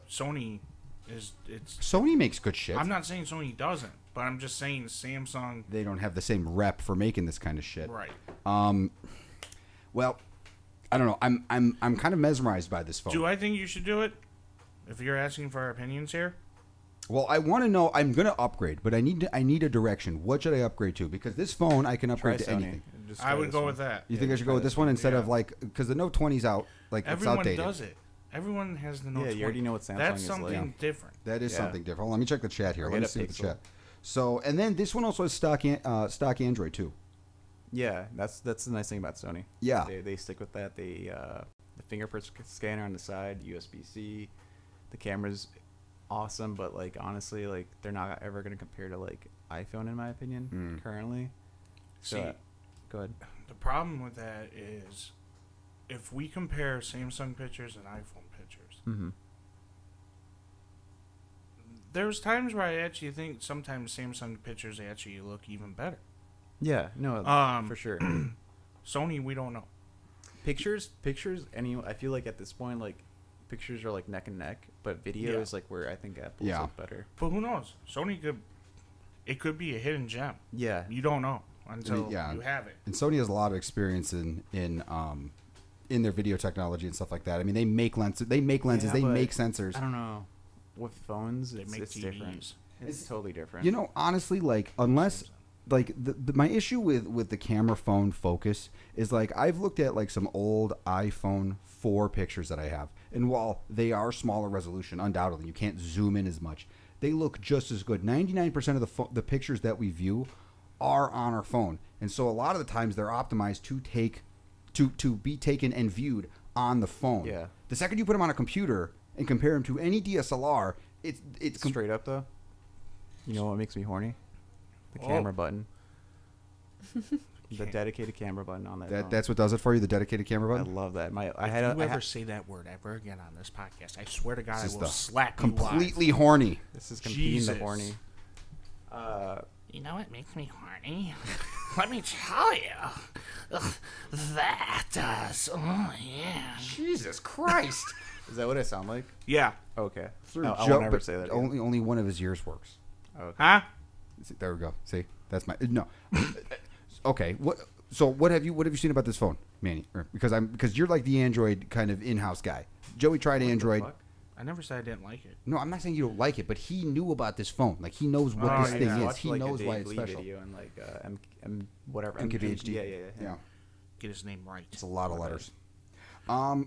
Sony it's. Sony makes good shit. I'm not saying Sony doesn't, but I'm just saying Samsung. They don't have the same rep for making this kind of shit. Right. Well, I don't know. I'm kind of mesmerized by this phone. Do I think you should do it? If you're asking for our opinions here. Well, I want to know. I'm gonna upgrade, but I need a direction. What should I upgrade to? Because this phone I can Try upgrade to Sony. anything. Just I try would this go one. with that. You Yeah, think I should try go with this this one instead of yeah. like because the Note 20's out, like Everyone it's outdated. does it. Everyone has the Note Yeah, 20. you already know what Samsung That's is something like. different. That is Yeah. something different. Hold on, let me check the chat here. Or Let me get a see the Pixel. chat. So, and then this one also has stock Android too. Yeah, that's the nice thing about Sony. Yeah. They stick with that. They the fingerprint scanner on the side, USB-C. The camera's awesome, but like honestly, like they're not ever gonna compare to like iPhone in my opinion currently. So, See, go ahead. the problem with that is if we compare Samsung pictures and iPhone pictures, Mm-hmm. there's times where I actually think sometimes Samsung pictures actually look even better. Yeah, no, Um, for sure. Sony, we don't know. pictures. I feel like at this point, like pictures are like neck and neck, but video Yeah. is like where I think Apple's Yeah. like better. But who knows? Sony it could be a hidden gem. Yeah, You don't know until Yeah. you have it. And Sony has a lot of experience in their video technology and stuff like that. I mean, they make lenses. They make lenses. Yeah, they but make sensors. I don't know. With phones, They it's, make it's TVs. different. It's totally different. You know, honestly, like unless like my issue with the camera phone focus is like I've looked at like some old iPhone 4 pictures that I have, and while they are smaller resolution, undoubtedly you can't zoom in as much. They look just as good. 99% of the pictures that we view are on our phone, and so a lot of the times they're optimized to be taken and viewed on the phone. Yeah. The second you put them on a computer and compare them to any DSLR, it's Straight up though, you know what makes me horny? The Oh. camera button. The dedicated camera button on that. phone. that's what does it for you. The dedicated camera I button. love that. I If had you I ever had, say that word ever again on this podcast, I swear to God, This I is will the slap you live. Completely horny. this is competing Jesus. the horny. You know what makes me horny? Let me tell you. That does. Oh, yeah. Jesus Christ! Is that what I sound like? Yeah. Okay. Through No, I Joe- won't ever but say that. Again. Only one of his ears works. Okay. Huh? See, there we go. See, that's my no. Okay. What have you seen about this phone, Manny? Because you're like the Android kind of in-house guy. Joey tried What the Android. fuck? I never said I didn't like it. No, I'm not saying you don't like it, but he knew about this phone. Like he knows what Oh, this yeah. thing I is. watched, He like, a knows why Dave it's Lee special. video and like whatever. MKBHD. Yeah. Get his name right. It's a lot of Okay. letters.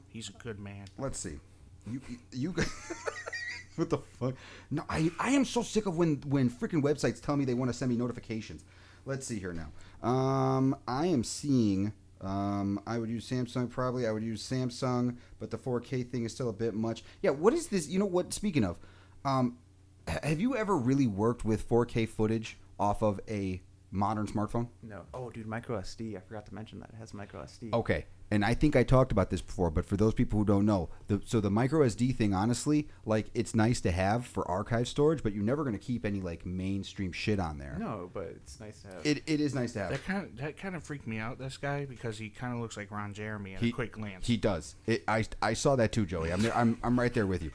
He's a good man. Let's see. You what the fuck? No, I am so sick of when freaking websites tell me they want to send me notifications. Let's see here now. I am seeing. I would use Samsung probably. I would use Samsung, but the 4K thing is still a bit much. Yeah. What is this? You know what? Speaking of, have you ever really worked with 4K footage off of a modern smartphone? No. Oh, dude, micro SD. I forgot to mention that it has micro SD. Okay. And I think I talked about this before, but for those people who don't know, the micro SD thing, honestly, like it's nice to have for archive storage, but you're never going to keep any like mainstream shit on there. No, but it's nice to have. It is nice to have. That kind of freaked me out. This guy, because he kind of looks like Ron Jeremy at a quick glance. He does. I saw that too, Joey. I'm right there with you.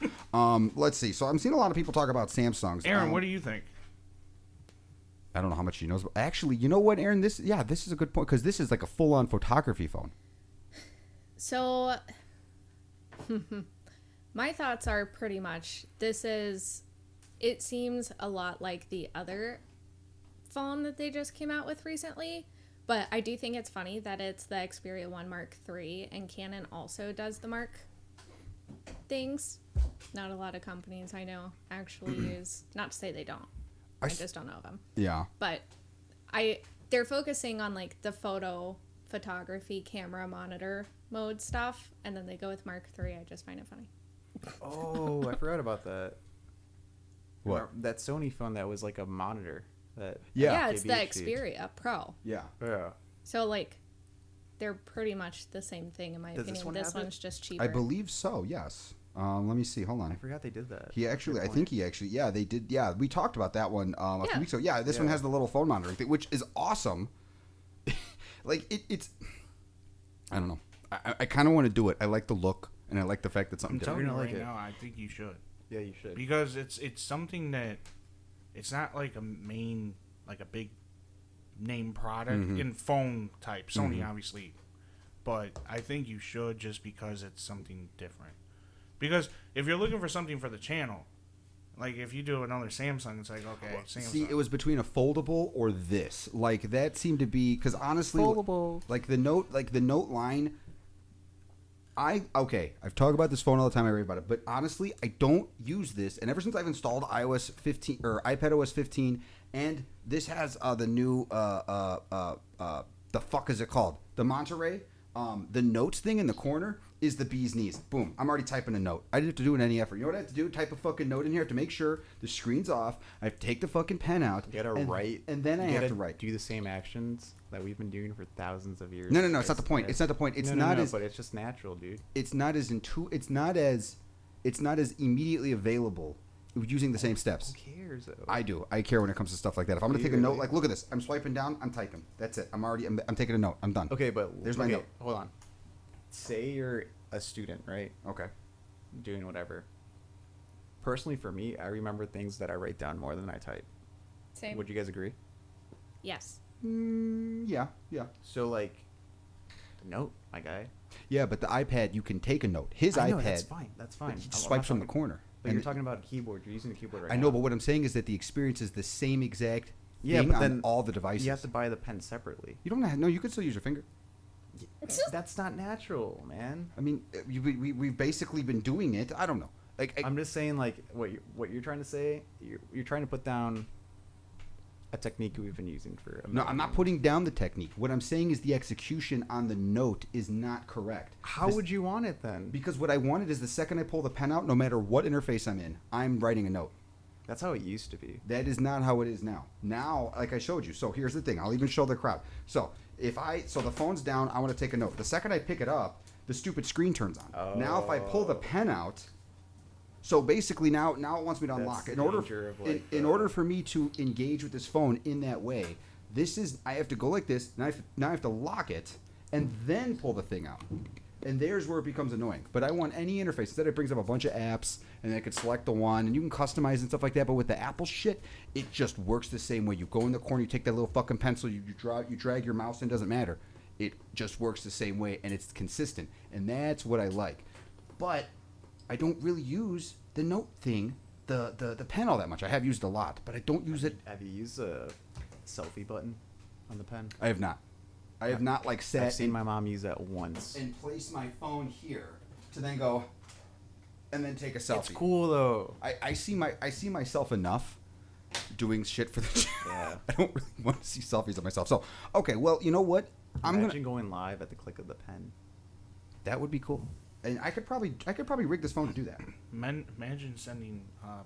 Let's see. So I'm seeing a lot of people talk about Samsungs. Aaron, what do you think? I don't know how much he knows. Actually, you know what, Aaron? This is a good point because this is like a full-on photography phone. So, my thoughts are pretty much it seems a lot like the other phone that they just came out with recently, but I do think it's funny that it's the Xperia 1 Mark III and Canon also does the Mark things. Not a lot of companies I know actually use, not to say they don't. I just don't know them. Yeah. But they're focusing on like the photography camera monitor mode stuff, and then they go with Mark III. I just find it funny. Oh, I forgot about that. What? That Sony phone that was like a monitor. Yeah, it's the Xperia Pro. Yeah. Yeah. So like, they're pretty much the same thing in my opinion. This one's just cheaper. I believe so. Yes. Let me see. Hold on. I forgot they did that. I think he actually. Yeah, they did. Yeah, we talked about that one a few weeks ago. Yeah, this one has the little phone monitoring thing, which is awesome. Like it's. I don't know. I kind of want to do it. I like the look, and I like the fact that something I'm different. telling you right now, I think you should. Yeah, you should. Because it's something that it's not like a big name product in phone type. Sony obviously, but I think you should just because it's something different. Because if you're looking for something for the channel, like if you do another Samsung, it's like okay, Samsung. See, it was between a foldable or this. Like that seemed to be because honestly, Foldable. like the note line. I've talked about this phone all the time. I rave about it, but honestly, I don't use this. And ever since I've installed iOS 15 or iPadOS 15, and this has the new the fuck is it called? The Monterey. The notes thing in the corner is the bee's knees. Boom. I'm already typing a note. I didn't have to do it any effort. You know what I have to do? Type a fucking note in here. I have to make sure the screen's off. I have to take the fucking pen out. You gotta write. And then I have to write. Do the same actions that we've been doing for thusand of years. No. It's not the point. It's not the point. It's not as. But it's just natural, dude. It's not as It's not as immediately available using the same steps. Who cares, though? I do. I care when it comes to stuff like that. If I'm gonna take a note, like look at this. I'm swiping down. I'm typing. That's it. I'm taking a note. I'm done. Okay, but there's my note. Hold on. Say you're a student, right? Okay. Doing whatever. Personally, for me, I remember things that I write down more than I type. Same. Would you guys agree? Yes. Yeah. So like, note, my guy. Yeah, but the iPad, you can take a note. His I know, iPad. That's fine. He swipes from the corner. But you're talking about a keyboard. You're using a keyboard right now. I know, but what I'm saying is that the experience is the same exact thing but on then all the devices. You have to buy the pen separately. You don't have. No, you can still use your finger. That's not natural, man. I mean, we've basically been doing it. I don't know. Like I'm just saying, like what you're trying to say. You're trying to put down a technique we've been using for. No, I'm not putting down the technique. What I'm saying is the execution on the note is not correct. How would you want it then? Because what I wanted is the second I pull the pen out, no matter what interface I'm in, I'm writing a note. That's how it used to be. That is not how it is now. Now, like I showed you. So here's the thing. I'll even show the crowd. So the phone's down, I want to take a note. The second I pick it up, the stupid screen turns on. Oh. Now if I pull the pen out, so basically now it wants me to unlock. In order for me to engage with this phone in that way, I have to go like this. Now I have to lock it and then pull the thing out. And there's where it becomes annoying. But I want any interface. Instead, it brings up a bunch of apps, and I could select the one, and you can customize and stuff like that. But with the Apple shit, it just works the same way. You go in the corner, you take that little fucking pencil, you drag your mouse in, doesn't matter. It just works the same way, and it's consistent. And that's what I like. But I don't really use the note thing, the pen all that much. I have used it a lot, but I don't use it. Have you used a selfie button on the pen? I have not. I have not sat. I've seen my mom use that once. And place my phone here to then go. and then take a selfie. It's cool though. I see myself enough doing shit for the Yeah. I don't really want to see selfies of myself. So okay, well, you know what? Imagine going live at the click of the pen. That would be cool. And I could probably rig this phone to do that. Imagine sending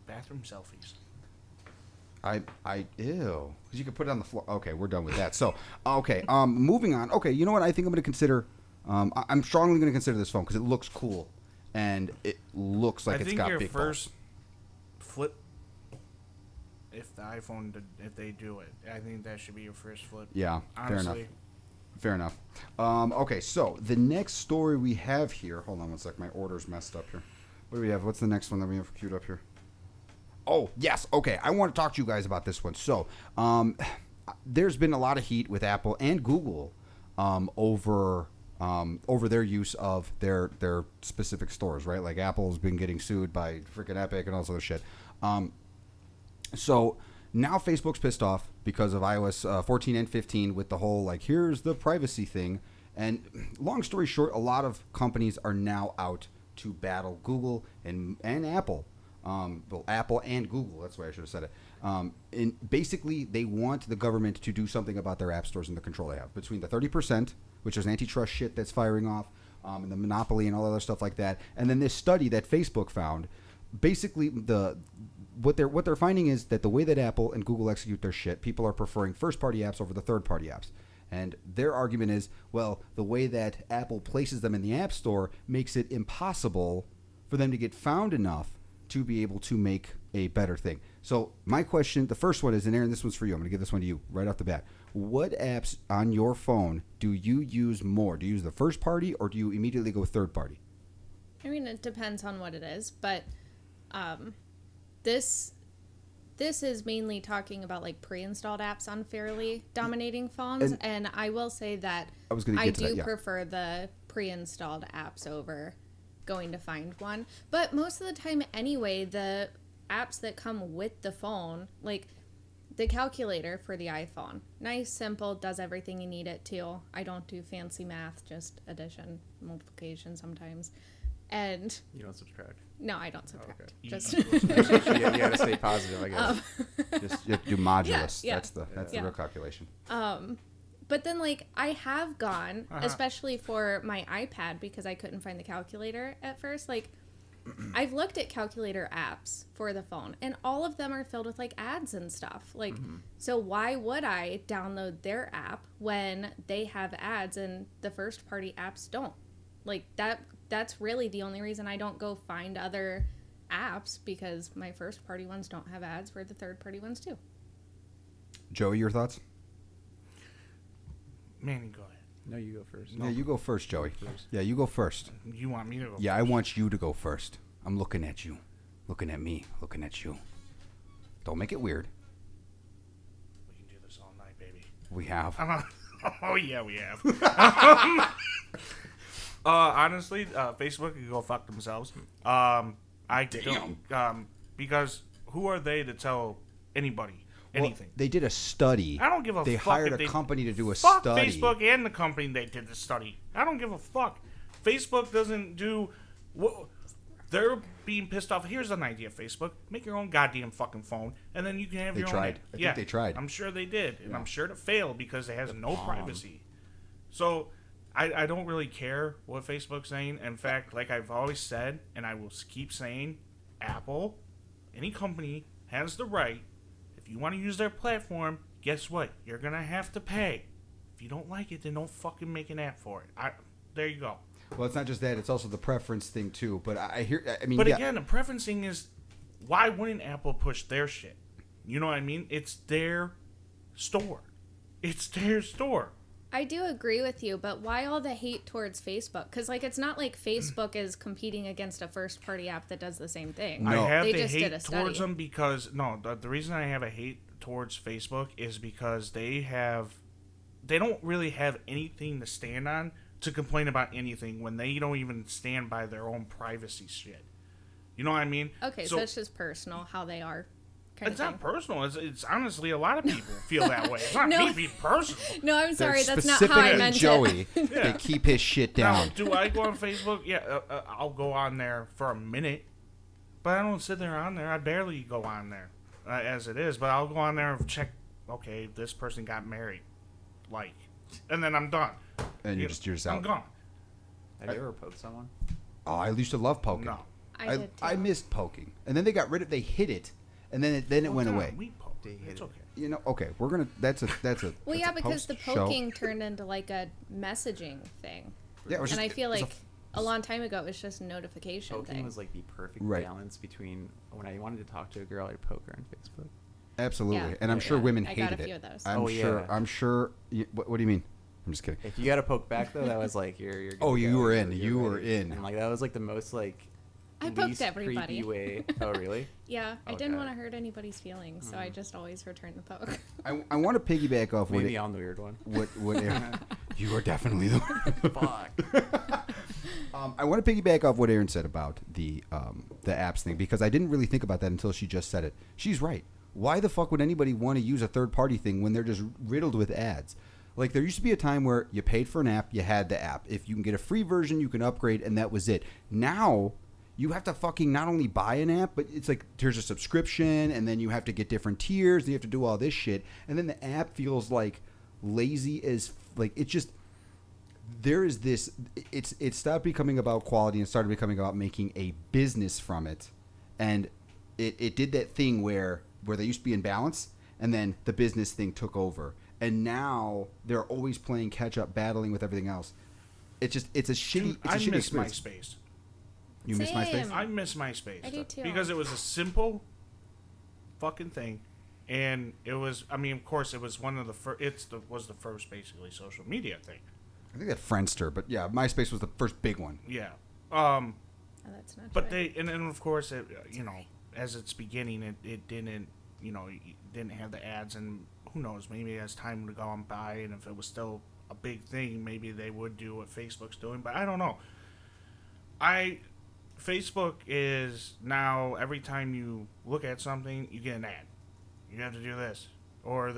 bathroom selfies. Ew. Because you could put it on the floor. Okay, we're done with that. So, okay, moving on. Okay, you know what? I think I'm going to consider. I'm strongly going to consider this phone because it looks cool, and it looks like it's got big balls. I think your first flip, if the iPhone, if they do it, I think that should be your first flip. Yeah, honestly. Fair enough. Okay, so the next story we have here. Hold on one sec. My order's messed up here. What do we have? What's the next one that we have queued up here? Oh, yes. Okay, I want to talk to you guys about this one. So, there's been a lot of heat with Apple and Google over their use of their specific stores, right? Like Apple's been getting sued by freaking Epic and all this other shit. So now Facebook's pissed off because of iOS 14 and 15 with the whole, like, here's the privacy thing. And long story short, a lot of companies are now out to battle Google and Apple. Well, Apple and Google, that's why I should have said it. And basically, they want the government to do something about their app stores and the control they have. Between the 30%, which is antitrust shit that's firing off, and the monopoly and all other stuff like that, and then this study that Facebook found, basically what they're finding is that the way that Apple and Google execute their shit, people are preferring first-party apps over the third-party apps. And their argument is, well, the way that Apple places them in the App Store makes it impossible for them to get found enough to be able to make a better thing. So my question, the first one is, and Aaron, this one's for you. I'm going to give this one to you right off the bat. What apps on your phone do you use more? Do you use the first party or do you immediately go third party? I mean, it depends on what it is, but this is mainly talking about like pre-installed apps on fairly dominating phones, and I will say that I do prefer the pre-installed apps over going to find one. But most of the time anyway, the apps that come with the phone, like the calculator for the iPhone, nice, simple, does everything you need it to. I don't do fancy math, just addition, multiplication sometimes. And you don't subtract. No, I don't subtract. Okay. Just you gotta stay positive, I guess. Just you do modulus. Yeah. That's the real calculation. But then, like, I have gone, especially for my iPad, because I couldn't find the calculator at first. Like, I've looked at calculator apps for the phone, and all of them are filled with, like, ads and stuff. Like, so why would I download their app when they have ads and the first-party apps don't? Like, that's really the only reason I don't go find other apps, because my first-party ones don't have ads where the third-party ones do. Joey, your thoughts? Manny, go ahead. No, you go first. Yeah, you go first, Joey. Yeah, you go first. You want me to go Yeah, first? I want you to go first. I'm looking at you. Looking at me. Looking at you. Don't make it weird. We can do this all night, baby. We have. Oh, yeah, we have. Honestly, Facebook can go fuck themselves. Because who are they to tell anybody anything? Well, they did a study. I don't give a They fuck. hired a company to do a fuck study. Facebook and the company that did the study. I don't give a fuck. Facebook doesn't do. They're being pissed off. Here's an idea, Facebook. Make your own goddamn fucking phone, and then you can have your own. I think they tried. I'm sure they did, and I'm sure it failed because it has no privacy. So I don't really care what Facebook's saying. In fact, like I've always said, and I will keep saying, Apple, any company has the right. If you want to use their platform, guess what? You're gonna have to pay. If you don't like it, then don't fucking make an app for it. There you go. Well, it's not just that; it's also the preference thing too. But Again, the preferencing is, why wouldn't Apple push their shit? You know what I mean? It's their store. It's their store. I do agree with you, but why all the hate towards Facebook? Because, like, it's not like Facebook is competing against a first-party app that does the same thing. No. I have They the just hate did a study. towards them because the reason I have a hate towards Facebook is because they don't really have anything to stand on to complain about anything when they don't even stand by their own privacy shit. You know what I mean? Okay, so it's just personal how they are. It's not personal. It's honestly a lot of people feel that way. It's not me being personal. No, I'm sorry. They're That's not how I specifically meant Joey. it. They keep his shit down. Now, do I go on Facebook? Yeah, I'll go on there for a minute. But I don't sit there on there. I barely go on there as it is. But I'll go on there and check. Okay, this person got married, and then I'm done. And you're just out. I'm gone. Have you ever poked someone? Oh, I used to love poking. No. I did too. I missed poking, and then they got rid of. They hid it, and then it went away. We poked. It's okay. You know, okay, we're gonna. That's a. Well, yeah, because the post-show. poking turned into like a messaging thing, Yeah, it was and just- I feel it was like a long time ago it was just a notification Poking thing. was like the perfect Right. balance between when I wanted to talk to a girl, I'd poke her on Facebook. Absolutely, Yeah. and I'm sure Yeah. women I hated got a it. few of those. I'm Oh, sure. yeah. I'm sure. What do you mean? I'm just kidding. If you got a poke back though, that was like you're good Oh, to you go. were in. You're You were ready. in. And like that was like the most like I poked least everybody. creepy way. Oh really? Yeah, I didn't Okay. want to hurt anybody's feelings, so I just always returned the poke. I want to piggyback off what Maybe I'm the weird one. what Aaron, you are definitely the Fuck. I want to piggyback off what Aaron said about the apps thing because I didn't really think about that until she just said it. She's right. Why the fuck would anybody want to use a third party thing when they're just riddled with ads? Like there used to be a time where you paid for an app, you had the app. If you can get a free version, you can upgrade, and that was it. Now you have to fucking not only buy an app, but it's like there's a subscription, and then you have to get different tiers, and you have to do all this shit, and then the app feels like lazy as like it just. There is this. It stopped becoming about quality and started becoming about making a business from it, and it did that thing where they used to be in balance, and then the business thing took over, and now they're always playing catch up, battling with everything else. It's a shitty. It's a I shitty miss experience. MySpace. You miss MySpace? Same. I miss MySpace. I do too. Because it was a simple fucking thing. And it was, I mean, of course, it was one of the first, was the first basically social media thing. I think that Friendster, but yeah, MySpace was the first big one. Yeah. Oh, that's not But true. and then of course, it, as its beginning, it didn't, it didn't have the ads, and who knows, maybe as time would go on by, and if it was still a big thing, maybe they would do what Facebook's doing, but I don't know. Facebook is now, every time you look at something, you get an ad. You have to do this. Or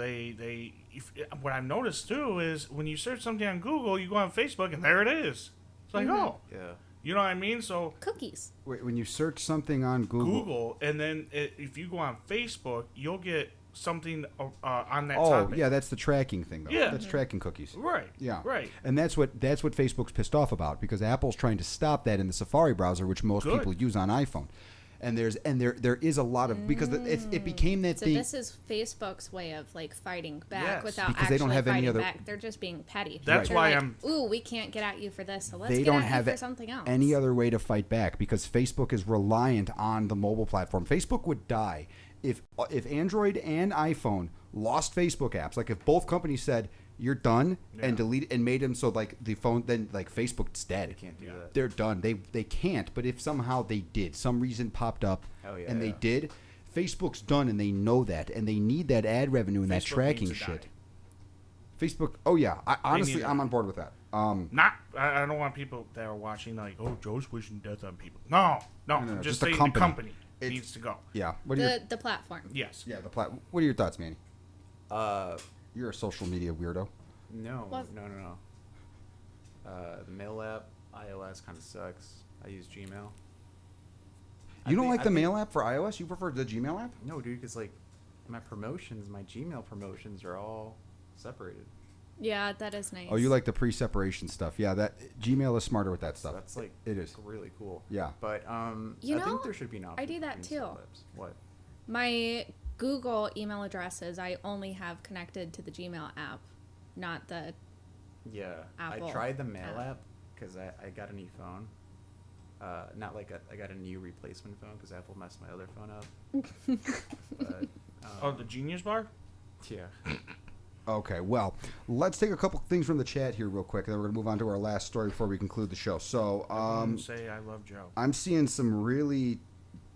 what I've noticed too is when you search something on Google, you go on Facebook and there it is. It's like, oh, Yeah. you know what I mean? So Cookies. Wait, when you search something on Google, and then if you go on Facebook, you'll get something on that oh topic. yeah, that's the tracking thing though. Yeah. That's tracking cookies. Right. Yeah. Right. And that's what Facebook's pissed off about because Apple's trying to stop that in the Safari browser, which most Good. people use on iPhone. And there is a lot of because it became that So thing. this is Facebook's way of like fighting back Yes. without Because actually they don't have any fighting other- back. They're just being petty. That's They're why like, I'm- Ooh, we can't get at you for this, so let's they get don't at have you for something else. any other way to fight back because Facebook is reliant on the mobile platform. Facebook would die if Android and iPhone lost Facebook apps. Like if both companies said you're done and delete and made them so like the phone then like Facebook's dead. They can't do that. They're done. They can't. But if somehow they did, some reason popped up Oh, yeah, and they yeah. did, Facebook's done and they know that and they need that ad revenue and that Facebook tracking needs to shit. die. Facebook. Oh yeah, honestly, need to- I'm on board with that. I don't want people that are watching like, oh, Joe's wishing death on people. No, No, just just the saying company. the company It's- needs to go. Yeah. What are your The platform. Yes. yeah the What are your thoughts, Manny? Uh, You're a social media weirdo. no, Well- no. The mail app, iOS kind of sucks. I use Gmail. You don't like the mail app for iOS? You prefer the Gmail app? No, dude, because like my Gmail promotions are all separated. Yeah, that is nice. Oh, you like the pre-separation stuff? Yeah, that Gmail is smarter with that So stuff. that's like It is. really cool. Yeah. But You I know, think there should be an option. I do that for too. install apps. What? My Google email addresses I only have connected to the Gmail app, not the. Yeah, Apple I tried the mail app. app because I got a new phone. Not like I got a new replacement phone because Apple messed my other phone up. But, Oh, the Genius Bar? yeah. Okay, well, let's take a couple things from the chat here real quick, and then we're going to move on to our last story before we conclude the show. So, Say I love Joe. I'm seeing some really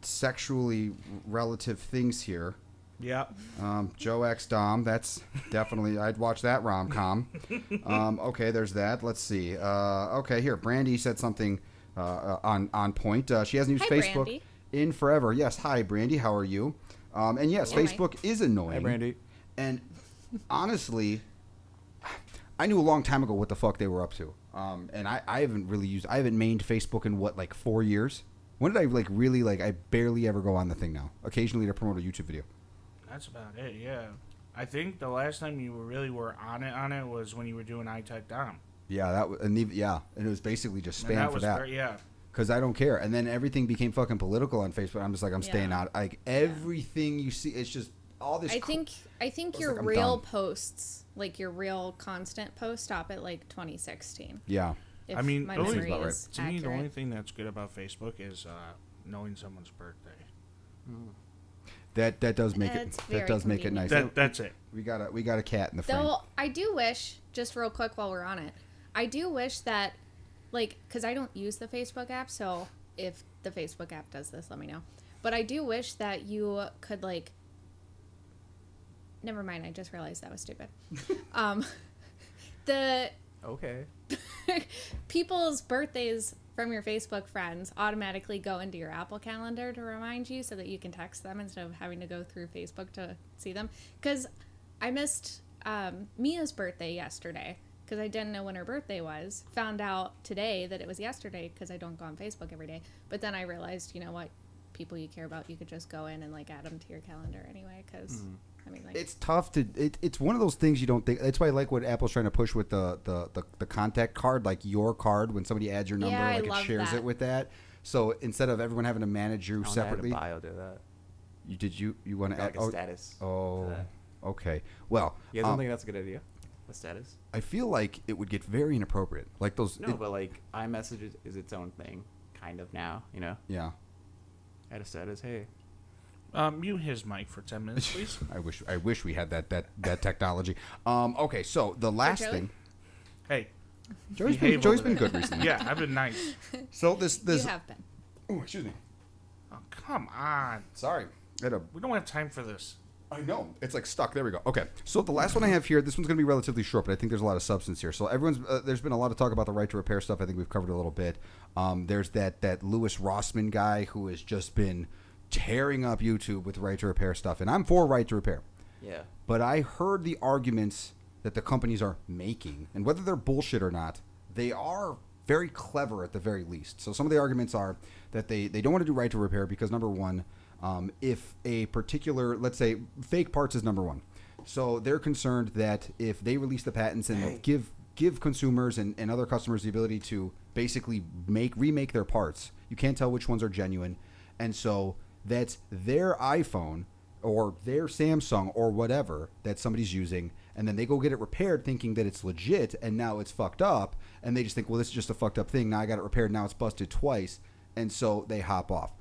sexually relative things here. Yeah. Joe X Dom, that's definitely, I'd watch that rom-com. Okay, there's that. Let's see. Okay, here, Brandy said something on point. She hasn't used Hi, Facebook Brandy. in forever. Yes, hi, Brandy, how are you? And yes, Hi. Facebook is annoying. Hi, Brandy. And honestly, I knew a long time ago what the fuck they were up to. And I haven't really I haven't mained Facebook in what, like 4 years? When did I like really like? I barely ever go on the thing now. Occasionally to promote a YouTube video. That's about it. Yeah, I think the last time you really were on it was when you were doing iTech Dom. Yeah, that was, and it was basically just And spam for that. great, yeah. Because I don't care. And then everything became fucking political on Facebook. I'm just like, I'm staying Yeah. out. Like everything you see, it's just all this. I think It's your like I'm real done. posts, like your real constant posts, stop at like 2016. Yeah. If I mean, my the only- memory About right. is To me, the accurate. only thing that's good about Facebook is knowing someone's birthday. That does make It's it. very That does make it nice. convenient. That's it. We got a cat in the frame. Though I do wish, just real quick while we're on it, I do wish that, like, because I don't use the Facebook app, so if the Facebook app does this, let me know. But I do wish that you could, like, never mind, I just realized that was stupid. The Okay. people's birthdays from your Facebook friends automatically go into your Apple Calendar to remind you so that you can text them instead of having to go through Facebook to see them. Because I missed Mia's birthday yesterday because I didn't know when her birthday was. Found out today that it was yesterday because I don't go on Facebook every day. But then I realized, you know what? People you care about, you could just go in and like add them to your calendar anyway. Because I mean, like, It's tough to. It's one of those things you don't think. That's why I like what Apple's trying to push with the contact card, like your card. When somebody adds your number, Yeah, I like it love shares that. it with that. So instead of everyone having to manage you I wanna separately, add a bio to that. you want to Like add? a status. Oh, to that. okay. Well, You guys don't think that's a good idea? A status? I feel like it would get very inappropriate. Like those. No, but like iMessage is its own thing, kind of now. You know, yeah. add a status. Hey, Mute his mic for 10 minutes, please. I wish we had that technology. Okay, so the last Joey? thing. Hey. Joey's Behave Joey's over been there. good recently. Yeah, I've been nice. So this you this. have been. Oh, excuse me. Oh, come on. Sorry. I had a We don't have time for this. I know. It's like stuck. There we go. Okay. So the last one I have here, this one's going to be relatively short, but I think there's a lot of substance here. So everyone's, there's been a lot of talk about the right to repair stuff. I think we've covered a little bit. There's that Louis Rossman guy who has just been tearing up YouTube with right to repair stuff. And I'm for right to repair. yeah. But I heard the arguments that the companies are making, and whether they're bullshit or not, they are very clever at the very least. So some of the arguments are that they don't want to do right to repair because, number one, if a particular, let's say, fake parts is number one. So they're concerned that if they release the patents and give consumers and other customers the ability to basically remake their parts, you can't tell which ones are genuine. And so that's their iPhone or their Samsung or whatever that somebody's using, and then they go get it repaired thinking that it's legit, and now it's fucked up, and they just think, well, this is just a fucked up thing. Now I got it repaired. Now it's busted twice, and so they hop off.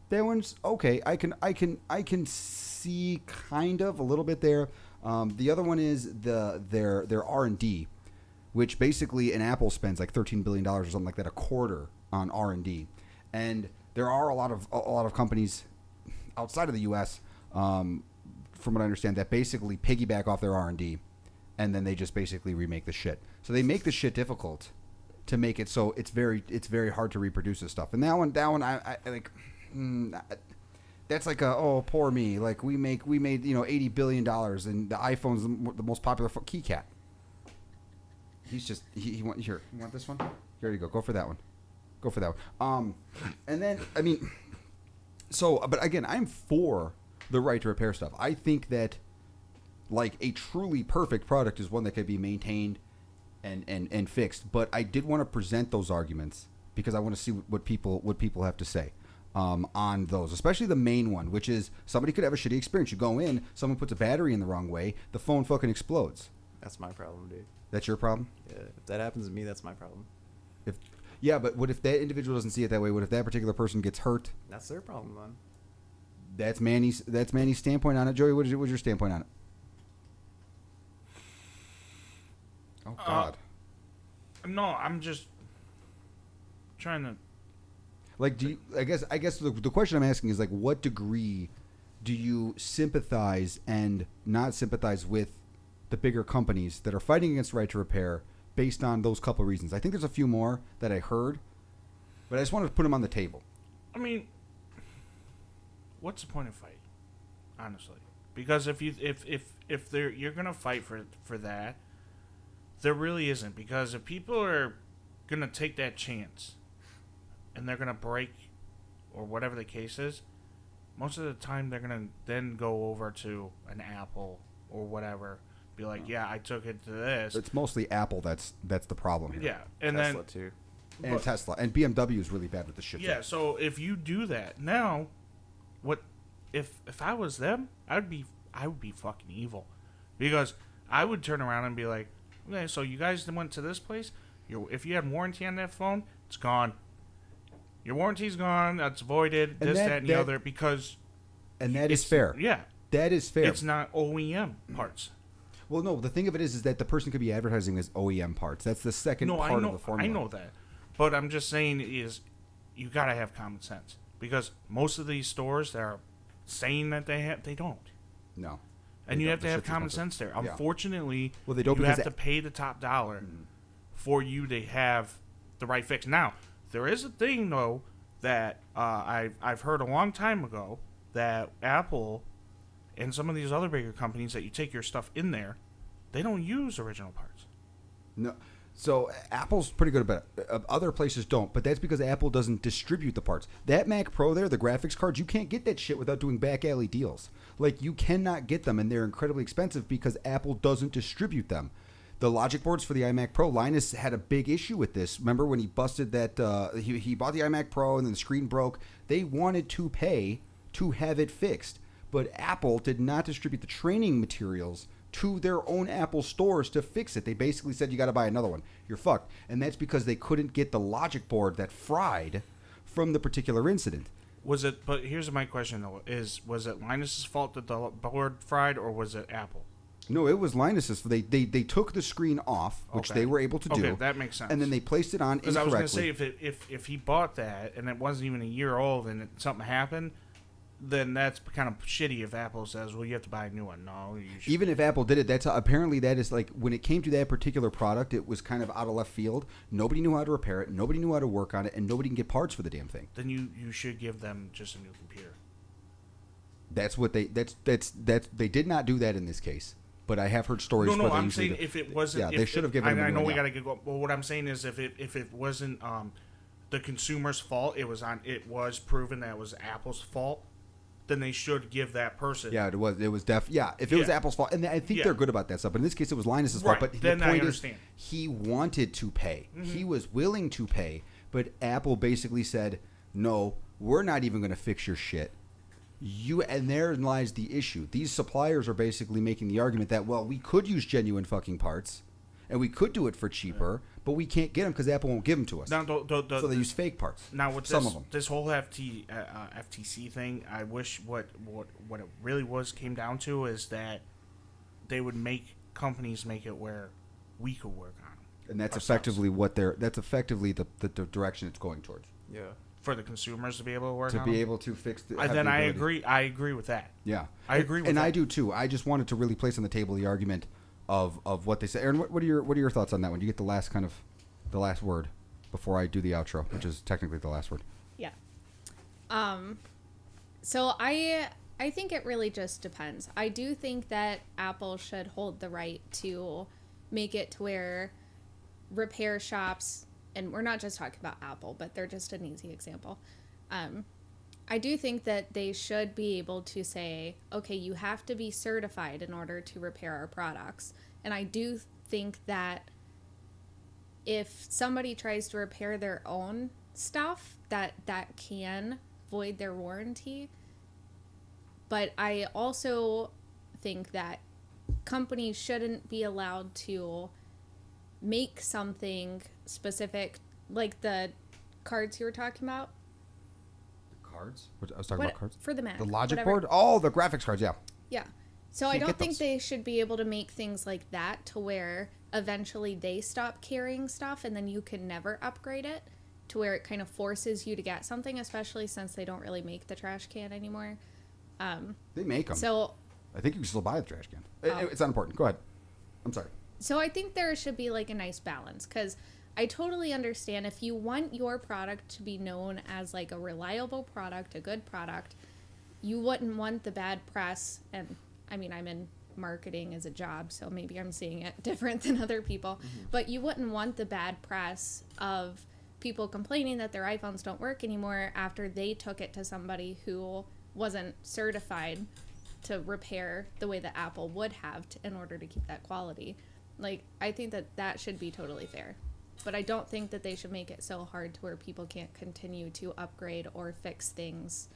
That one's okay. I can see kind of a little bit there. The other one is their R&D, which basically an Apple spends like $13 billion or something like that a quarter on R&D, and there are a lot of companies outside of the U.S. From what I understand, that basically piggyback off their R&D, and then they just basically remake the shit. So they make the shit difficult to make it so it's very hard to reproduce this stuff. And that one, I like. That's like poor me. Like we made $80 billion, and the iPhone's the most popular keycat. He's just he want here. You want this one? Here you go. Go for that one. Go for that one. And then I mean, so but again, I'm for the right to repair stuff. I think that like a truly perfect product is one that can be maintained and fixed. But I did want to present those arguments because I want to see what people have to say. On those, especially the main one, which is somebody could have a shitty experience. You go in, someone puts a battery in the wrong way, the phone fucking explodes. That's my problem, dude. That's your problem? Yeah. If that happens to me, that's my problem. But what if that individual doesn't see it that way? What if that particular person gets hurt? That's their problem, man. That's Manny's standpoint on it. Joey, what's your standpoint on it? Oh God. No, I'm just trying to. Like, do you, I guess the question I'm asking is like, what degree do you sympathize and not sympathize with the bigger companies that are fighting against right to repair based on those couple of reasons? I think there's a few more that I heard, but I just wanted to put them on the table. I mean, what's the point of fighting, honestly? Because if you're gonna fight for that, there really isn't. Because if people are gonna take that chance and they're gonna break or whatever the case is, most of the time they're gonna then go over to an Apple or whatever, be like, yeah, I took it to this. It's mostly Apple that's the problem here. Yeah, and Tesla then too. And Tesla and BMW is really bad with the shit. yeah. too. So if you do that now, what if I was them? I would be fucking evil, because I would turn around and be like, okay, so you guys went to this place. If you had warranty on that phone, it's gone. Your warranty's gone. That's voided. And This, that- that, and the that- other, because And that is it's fair. Yeah, That is fair. it's not OEM parts. Well, no, the thing of it is that the person could be advertising as OEM parts. That's the second No, part I know, of the formula. I know that, but I'm just saying is, you gotta have common sense, because most of these stores that are saying that they don't, No. and They you don't. have to The have shit's common expensive. sense there. Yeah. Unfortunately, Well, they don't you because have to pay the top dollar for you to have the right fix. Now, there is a thing though that I've heard a long time ago, that Apple and some of these other bigger companies that you take your stuff in there, they don't use original parts. No. So Apple's pretty good about it. Other places don't, but that's because Apple doesn't distribute the parts. That Mac Pro there, the graphics cards, you can't get that shit without doing back alley deals. Like, you cannot get them, and they're incredibly expensive because Apple doesn't distribute them. The logic boards for the iMac Pro, Linus had a big issue with this. Remember when he busted that? He bought the iMac Pro and then the screen broke. They wanted to pay to have it fixed, but Apple did not distribute the training materials to their own Apple stores to fix it. They basically said, you got to buy another one. You're fucked. And that's because they couldn't get the logic board that fried from the particular incident. Was it? But here's my question though: was it Linus's fault that the board fried, or was it Apple? No, it was Linus's. They took the screen off, which Okay. they were able to do. Okay, that makes sense. And then they placed it on Because I incorrectly. was going to say, if he bought that and it wasn't even a year old and something happened, then that's kind of shitty if Apple says, well, you have to buy a new one. No, you should. Even if Apple did it, that's apparently that is like when it came to that particular product, it was kind of out of left field. Nobody knew how to repair it. Nobody knew how to work on it, and nobody can get parts for the damn thing. Then you should give them just a new computer. That's what they they did not do that in this case. But I have heard stories. No, where they I'm usually saying do. if it wasn't. Yeah, if, they should have given. I them a know new we one, got to go. Well, what I'm saying is, if it wasn't the consumer's fault, it was proven that it was Apple's fault, then they should give that person. Yeah, it was. It was Yeah, if it was Yeah. Apple's fault, and I think Yeah. they're good about that stuff. But in this case, it was Linus's Right, fault. But then the I point is, understand. he wanted to pay. He was willing to pay, but Apple basically said, "No, we're not even going to fix your shit." And therein lies the issue. These suppliers are basically making the argument that, well, we could use genuine fucking parts, and we could do it for cheaper, but we can't get them because Apple won't give them to us. Now, So they use fake parts. Now with some this, of them. this whole FTC thing, I wish what it really came down to is that they would make companies make it where we could work on them. And that's ourselves. effectively that's effectively the direction it's going towards. Yeah. For the consumers to be able to work To on be them. able to fix the. Then have the I ability. agree. I agree with that. Yeah, I agree with and that. I do too. I just wanted to really place on the table the argument of what they say. Aaron, what are your thoughts on that one? You get the last word before I do the outro, which is technically the last word. Yeah. So I think it really just depends. I do think that Apple should hold the right to make it to where repair shops, and we're not just talking about Apple, but they're just an easy example. I do think that they should be able to say, okay, you have to be certified in order to repair our products. And I do think that if somebody tries to repair their own stuff, that can void their warranty. But I also think that companies shouldn't be allowed to make something specific, like the cards you were talking about. Cards? I was talking about cards. For the Mac. The logic whatever. board? Oh, the graphics cards. Yeah. Yeah. So I Can't don't get think those. they should be able to make things like that to where eventually they stop carrying stuff and then you can never upgrade it, to where it kind of forces you to get something, especially since they don't really make the trash can anymore. They make them. So I think you can still buy the trash can. Oh. It's not important. Go ahead. I'm sorry. So I think there should be like a nice balance, because I totally understand if you want your product to be known as like a reliable product, a good product, you wouldn't want the bad press. And I mean, I'm in marketing as a job, so maybe I'm seeing it different than other people, but you wouldn't want the bad press of people complaining that their iPhones don't work anymore after they took it to somebody who wasn't certified to repair the way that Apple would have in order to keep that quality. Like, I think that should be totally fair. But I don't think that they should make it so hard to where people can't continue to upgrade or fix things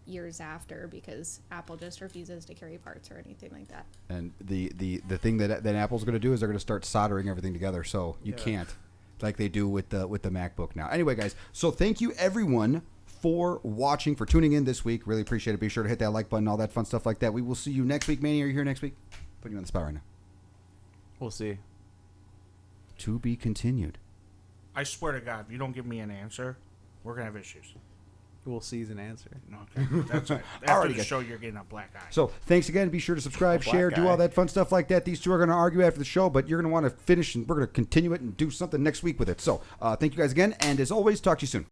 years after because Apple just refuses to carry parts or anything like that. And the thing that Apple's going to do is they're going to start soldering everything together, so you can't, like they do with the MacBook now. Anyway, guys, so thank you everyone for watching, for tuning in this week. Really appreciate it. Be sure to hit that like button, all that fun stuff like that. We will see you next week. Manny, are you here next week? Putting you on the spot right now. We'll see. To be continued. I swear to God, if you don't give me an answer, we're gonna have issues. We'll seize an answer. Okay, that's right. After the show, you're getting a black eye. So thanks again. Be sure to subscribe, A black share, do eye. all that fun stuff like that. These two are going to argue after the show, but you're going to want to finish, and we're going to continue it and do something next week with it. So thank you guys again, and as always, talk to you soon.